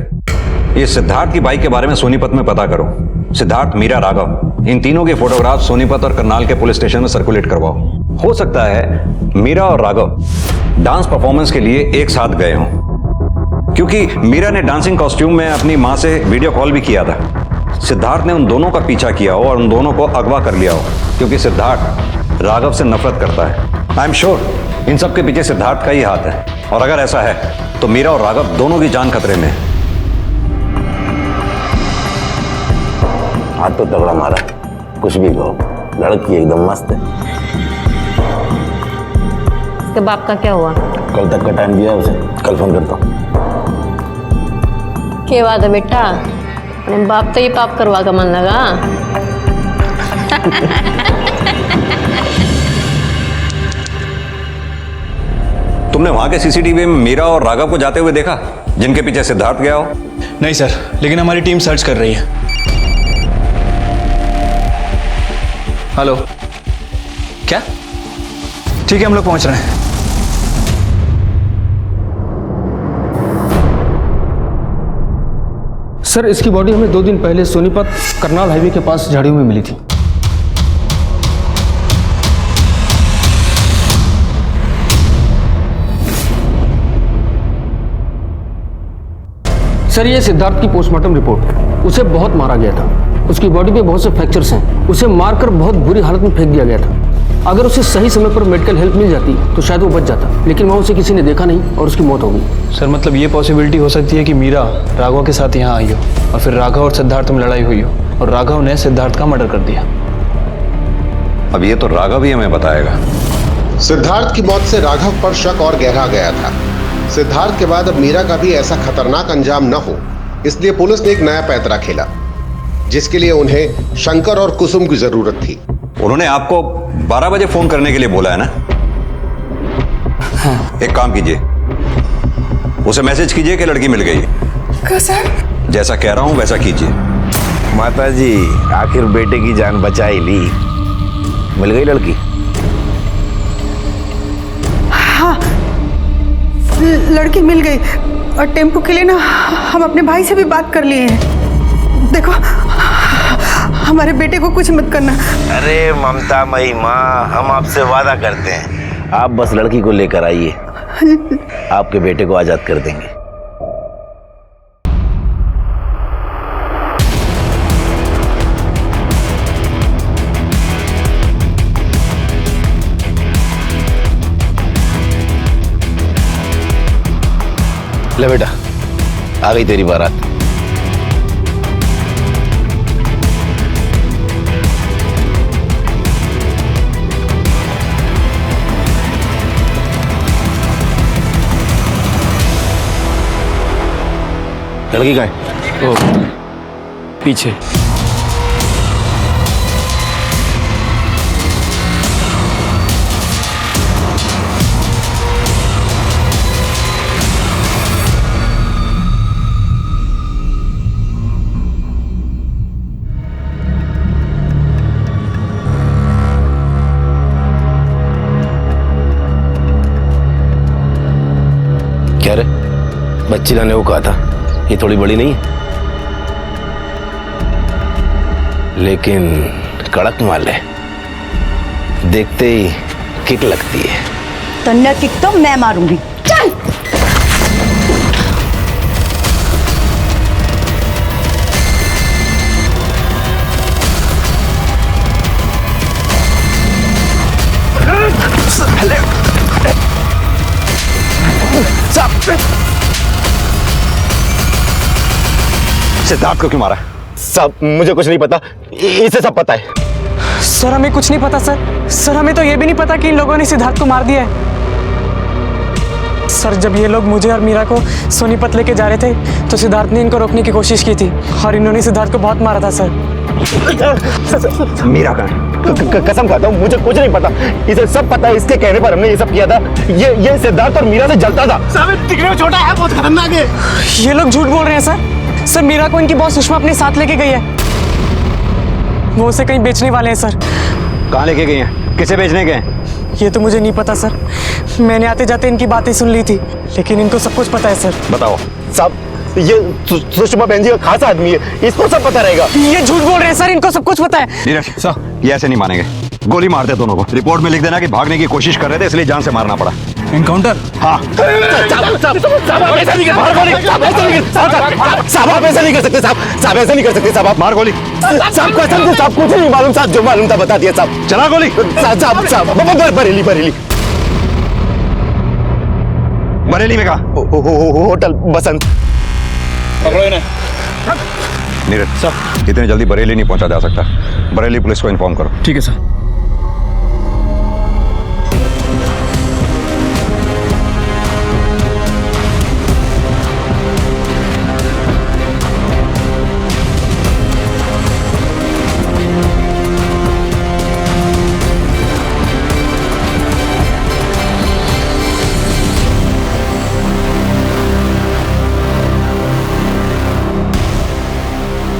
ये सिद्धार्थ की बाइक के बारे में सोनीपत में पता करो। सिद्धार्थ, मीरा, राघव, इन तीनों के फोटोग्राफ सोनीपत और करनाल के पुलिस स्टेशन में सर्कुलेट करवाओ। हो सकता है मीरा और राघव डांस परफॉर्मेंस के लिए एक साथ गए हों, क्योंकि मीरा ने डांसिंग कॉस्ट्यूम में अपनी मां से वीडियो कॉल भी किया था। सिद्धार्थ ने उन दोनों का पीछा किया हो और उन दोनों को अगवा कर लिया हो, क्योंकि सिद्धार्थ राघव से नफरत करता है। आई एम श्योर इन सब के पीछे सिद्धार्थ का ही हाथ है, और अगर ऐसा है तो मीरा और राघव दोनों की जान खतरे में है। हाथ तो तगड़ा मारा, कुछ भी कहो, लड़की एकदम मस्त है। उसके बाप का क्या हुआ? कल तक का टाइम दिया उसे, कल फोन करता हूँ। क्या बात है बेटा, अपने बाप तो ये पाप करवा का मन लगा। तुमने वहां के सीसीटीवी में मीरा और राघव को जाते हुए देखा, जिनके पीछे सिद्धार्थ गया हो? नहीं सर, लेकिन हमारी टीम सर्च कर रही है। हेलो, क्या? ठीक है, हम लोग पहुंच रहे हैं। सर इसकी बॉडी हमें 2 दिन पहले सोनीपत करनाल हाईवे के पास झाड़ियों में मिली थी। सर ये सिद्धार्थ की पोस्टमार्टम रिपोर्ट। उसे बहुत मारा गया था, उसकी बॉडी पे बहुत से फ्रैक्चर्स हैं, उसे मारकर बहुत बुरी हालत में फेंक दिया गया था। अगर उसे सही समय पर मेडिकल हेल्प मिल जाती तो शायद वो बच जाता, लेकिन वहाँ उसे किसी ने देखा नहीं और उसकी मौत हो गई। सर मतलब ये पॉसिबिलिटी हो सकती है कि मीरा राघव के साथ यहाँ आई हो और फिर राघव और सिद्धार्थ में लड़ाई हुई हो और राघव ने सिद्धार्थ का मर्डर कर दिया। अब ये तो राघव ही हमें बताएगा। सिद्धार्थ की मौत से राघव पर शक और गहरा गया था। सिद्धार्थ के बाद अब मीरा का भी ऐसा खतरनाक अंजाम न हो, इसलिए पुलिस ने एक नया पैंतरा खेला। जिसके लिए उन्हें शंकर और कुसुम की जरूरत थी। उन्होंने आपको 12 बजे फोन करने के लिए बोला है ना? हाँ। एक काम कीजिए, उसे मैसेज कीजिए कि लड़की मिल गई। सर जैसा कह रहा हूं वैसा कीजिए। माता जी, आखिर बेटे की जान बचा ही ली। मिल गई लड़की? हाँ, लड़की मिल गई और टेम्पो के लिए ना हम अपने भाई से भी बात कर लिए हैं। देखो, हमारे बेटे को कुछ मत करना। अरे ममता मई माँ, हम आपसे वादा करते हैं, आप बस लड़की को लेकर आइए, आपके बेटे को आजाद कर देंगे। ले बेटा, आ गई तेरी बारात। लड़की कहाँ है? ओ, पीछे। क्या रे, बच्ची लाने को कहा था, ये थोड़ी बड़ी नहीं है? लेकिन कड़क माल है, देखते ही किक लगती है। तन्ना किक तो मैं मारूंगी। चल। सिद्धार्थ को क्यों मारा? साहब मुझे कुछ नहीं पता, इसे सब पता है। सर हमें कुछ नहीं पता सर। सर हमें तो ये भी नहीं पता कि इन लोगों ने सिद्धार्थ को मार दिया है। सर जब ये लोग मुझे और मीरा को सोनीपत लेके जा रहे थे तो सिद्धार्थ ने इनको रोकने की कोशिश की थी और इन्होंने सिद्धार्थ को बहुत मारा था सर। मीरा कहाँ है? कसम खाता हूँ मुझे कुछ नहीं पता, इसे सब पता है, इसके कहने पर हमने ये सब किया था। ये सिद्धार्थ और मीरा से जलता था। साहब दिखने में छोटा है, बहुत खतरनाक है। ये लोग झूठ बोल रहे हैं सर। सर मीरा को इनकी बॉस सुषमा अपने साथ लेके गई है, वो उसे कहीं बेचने वाले हैं सर। कहाँ लेके गए हैं? किसे बेचने गए? ये तो मुझे नहीं पता सर, मैंने आते जाते इनकी बातें सुन ली थी, लेकिन इनको सब कुछ पता है सर। बताओ। साहब ये सुषमा बहन जी का खास आदमी है, इसको सब पता रहेगा। ये झूठ बोल रहे हैं सर, इनको सब कुछ पता है। नीरज सर, ये ऐसे नहीं मानेंगे, गोली मार दे दोनों को। रिपोर्ट में लिख देना कि भागने की कोशिश कर रहे थे इसलिए जान से मारना पड़ा। एनकाउंटर? हाँ। साहब ऐसा नहीं कर सकते साहब, आप मार गोली। साहब कसम से साहब कुछ नहीं मालूम, साहब जो मालूम था बता दिया साहब। चला गोली। साहब बरेली में कहा? होटल बसंत। नीरज सर, इतनी जल्दी बरेली नहीं पहुंचा जा सकता, बरेली पुलिस को इन्फॉर्म करो। ठीक है सर।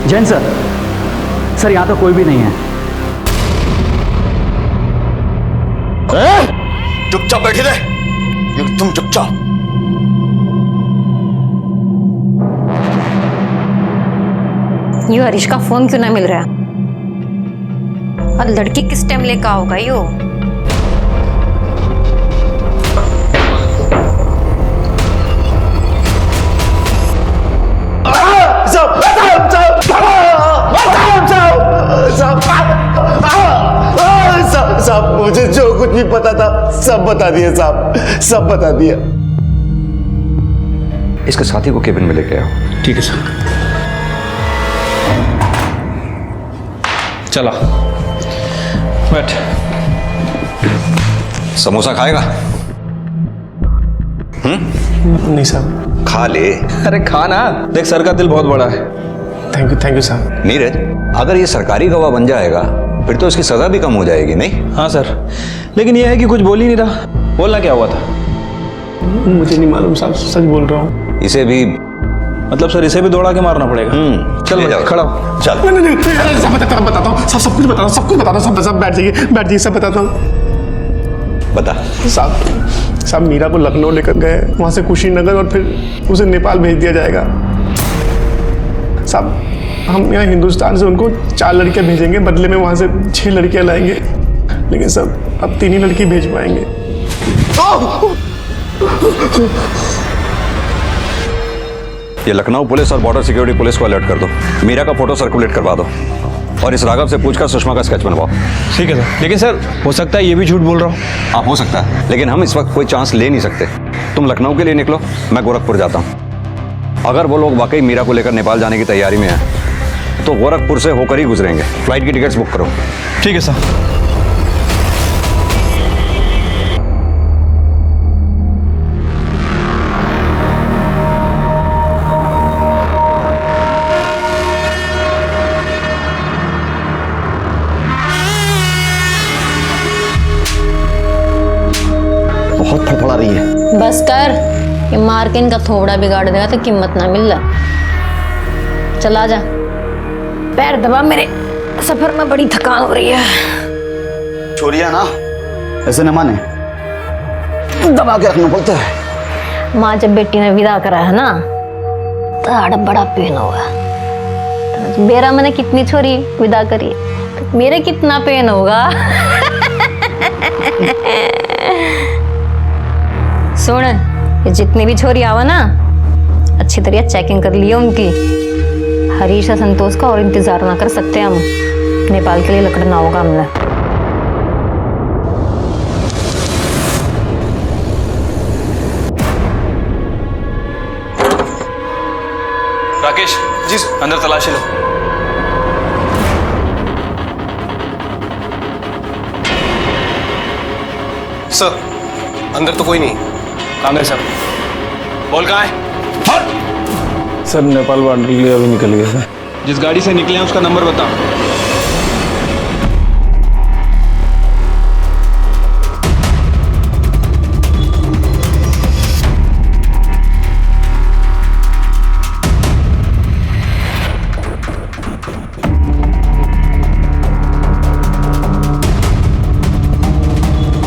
जैन सर, सर यहाँ तो कोई भी नहीं है। चुपचाप बैठे रहे, तुम चुपचाप। यो हरीश का फोन क्यों ना मिल रहा है? और लड़की किस टाइम लेकर होगा यो? साहब मुझे जो कुछ भी पता था सब बता दिया साहब, सब बता दिया। इसके साथी को केबिन में लेके आओ। ठीक है सर। चला बैठ। समोसा खाएगा? नहीं साहब। खा ले। अरे खा ना, देख सर का दिल बहुत बड़ा है, थैंक यू साहब। नीरज, अगर ये सरकारी गवाह बन जाएगा फिर तो इसकी सजा भी कम हो जाएगी, नहीं? हाँ सर, लेकिन ये है कि कुछ बोल ही नहीं रहा। बोलना क्या हुआ था? मुझे नहीं मालूम साहब, सच बोल रहा हूँ। इसे भी मतलब सर इसे भी दौड़ा के मारना पड़ेगा? चल ले जाओ। खड़ा हो। चल। नहीं, सब बताता हूँ, सब कुछ बताता हूँ, सब बैठ जाइए, सब बताता हूँ। बता। साहब मीरा को लखनऊ लेकर गए, वहाँ से कुशीनगर और फिर उसे नेपाल भेज दिया जाएगा। साहब हम यहाँ हिंदुस्तान से उनको 4 लड़कियाँ भेजेंगे, बदले में वहाँ से 6 लड़कियाँ लाएंगे, लेकिन सब अब 3 ही लड़की भेज पाएंगे। ये लखनऊ पुलिस और बॉर्डर सिक्योरिटी पुलिस को अलर्ट कर दो, मीरा का फोटो सर्कुलेट करवा दो और इस राघव से पूछकर सुषमा का स्केच बनवाओ। ठीक है सर, लेकिन सर हो सकता है ये भी झूठ बोल रहा हूँ। हाँ हो सकता है, लेकिन हम इस वक्त कोई चांस ले नहीं सकते। तुम लखनऊ के लिए निकलो, मैं गोरखपुर जाता हूँ। अगर वो लोग वाकई मीरा को लेकर नेपाल जाने की तैयारी में हैं तो गोरखपुर से होकर ही गुजरेंगे। फ्लाइट की टिकट्स बुक करो। ठीक है सर। बहुत फड़फड़ा रही है। बस कर, ये मार के इनका थोबड़ा बिगाड़ देगा तो कीमत ना मिल रहा। चला जा, पैर दबा मेरे, सफर में बड़ी थकान हो रही है। छोरिया ना, ऐसे न माने, दबा के रखना पड़ता है। माँ जब बेटी ने विदा करा है ना तो बड़ा पेन होगा। मेरा मैंने कितनी छोरी विदा करी, तो मेरे कितना पेन होगा। सुन, ये जितनी भी छोरी आवा ना अच्छी तरह चेकिंग कर लियो उनकी। हरीश और संतोष का और इंतजार ना कर सकते हम, नेपाल के लिए लकड़ना होगा हमने। राकेश जी, अंदर तलाशी लो। सर अंदर तो कोई नहीं। कहाँ गए सर? बोल कहाँ है? सर नेपाल बॉर्डर के लिए अभी निकल गए सर। जिस गाड़ी से निकले हैं उसका नंबर बता।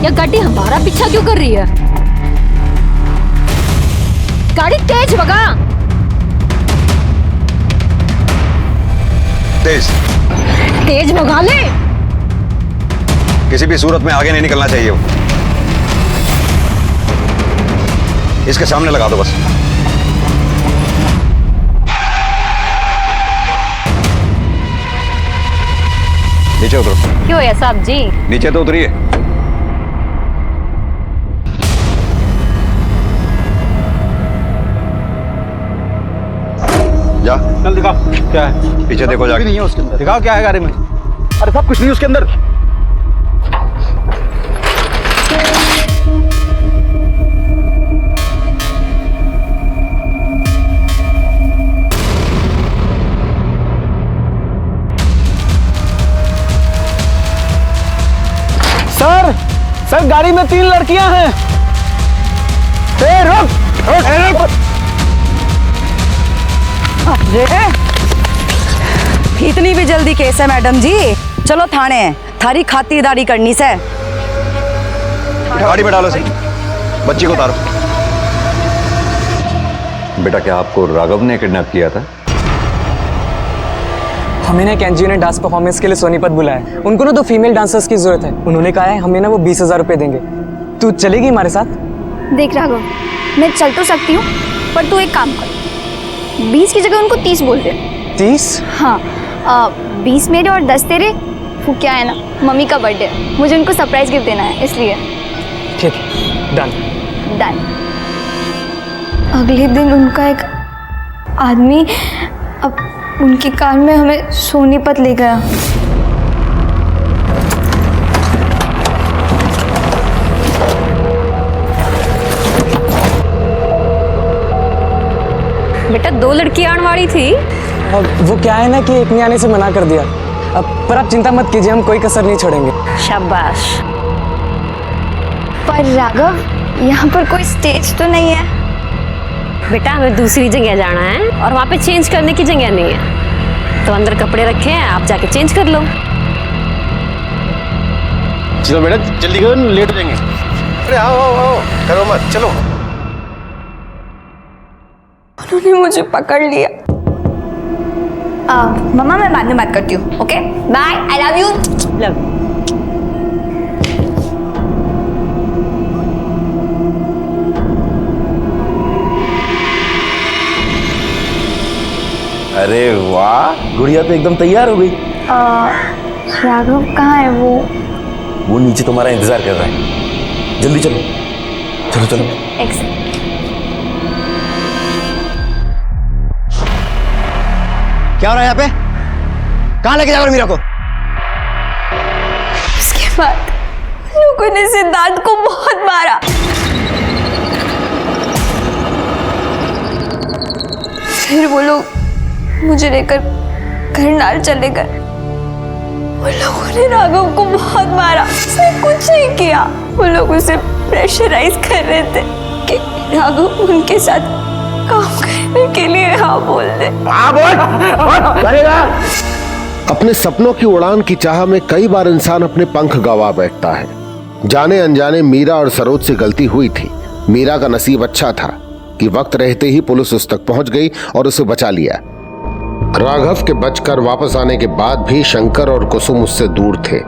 ये गाड़ी हमारा पीछा क्यों कर रही है? गाड़ी तेज भगा। तेज भगा ले। किसी भी सूरत में आगे नहीं निकलना चाहिए वो। इसके सामने लगा दो बस। नीचे उतरो। क्यों है साहब जी? नीचे तो उतरिए। जा। चल दिखाओ क्या है। पीछे देखो जाके। नहीं है उसके अंदर। दिखाओ क्या है गाड़ी में। अरे सब कुछ नहीं उसके अंदर। सर गाड़ी में 3 लड़कियां हैं। रुक। अरे इतनी भी जल्दी केस है मैडम जी? चलो थाने, थारी खातिरदारी करनी से। गाड़ी में डालो सही। बच्ची को उतारो। बेटा क्या आपको राघव ने किडनैप किया था? हमें ना एनजीओ ने डांस परफॉर्मेंस के लिए सोनीपत बुलाया। उनको ना 2 फीमेल डांसर्स की जरूरत है। उन्होंने कहा है हमें ना वो 20,000 रुपए देंगे। तू चलेगी हमारे साथ? देख राघव, मैं चल तो सकती हूँ, पर तू एक काम कर, 20 की जगह उनको 30 बोल दे। 30? हाँ, 20 मेरे और 10 तेरे। वो क्या है ना, मम्मी का बर्थडे, मुझे उनको सरप्राइज गिफ्ट देना है, इसलिए। ठीक, डन। डन। अगले दिन उनका एक आदमी अब उनकी कार में हमें सोनीपत ले गया। बेटा 2 लड़की आने वाली थी, वो क्या है ना कि एक ने आने से मना कर दिया। अब पर आप चिंता मत कीजिए, हम कोई कसर नहीं छोड़ेंगे। शाबाश। पर राघव, यहाँ पर कोई स्टेज तो नहीं है। बेटा हमें दूसरी जगह जाना है और वहाँ पे चेंज करने की जगह नहीं है, तो अंदर कपड़े रखे हैं, आप जाके चेंज कर लो। चलो बेटा जल्दी करो, लेट हो जाएंगे। अरे आओ आओ आओ, करो मत, चलो। उन्होंने मुझे पकड़ लिया। मम्मा मैं बाद में बात करती हूँ, okay bye, I love you. Love. अरे वाह, गुड़िया तो एकदम तैयार हो गई। राघव कहाँ है? वो नीचे तुम्हारा इंतजार कर रहा है, जल्दी चलो चलो चलो। एक सेकंड। क्या हो रहा है यहाँ पे? कहाँ लेके जा रहे हो मीरा को? उसके बाद लोगों ने सिद्धार्थ को बहुत मारा। फिर वो लोग मुझे लेकर करनाल चले गए। वो लोगों ने राघव को बहुत मारा, उसने कुछ नहीं किया। वो लोग उसे प्रेशराइज कर रहे थे कि राघव उनके साथ काम करने के लिए हाँ बोल दे। अपने सपनों की उड़ान की चाह में कई बार इंसान अपने पंख गंवा बैठता है। जाने अनजाने मीरा और सरोज से गलती हुई थी। मीरा का नसीब अच्छा था कि वक्त रहते ही पुलिस उस तक पहुंच गई और उसे बचा लिया। राघव के बचकर वापस आने के बाद भी शंकर और कुसुम उससे दूर थे।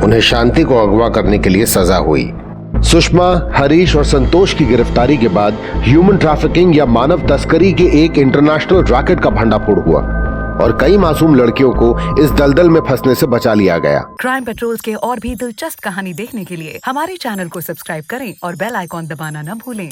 उन्हें शांति को अगवा करने के लिए सजा हुई। सुषमा, हरीश और संतोष की गिरफ्तारी के बाद ह्यूमन ट्रैफिकिंग या मानव तस्करी के एक इंटरनेशनल रैकेट का भंडाफोड़ हुआ और कई मासूम लड़कियों को इस दलदल में फंसने से बचा लिया गया। क्राइम पेट्रोल के और भी दिलचस्प कहानी देखने के लिए हमारे चैनल को सब्सक्राइब करें और बेल आइकॉन दबाना न भूलें।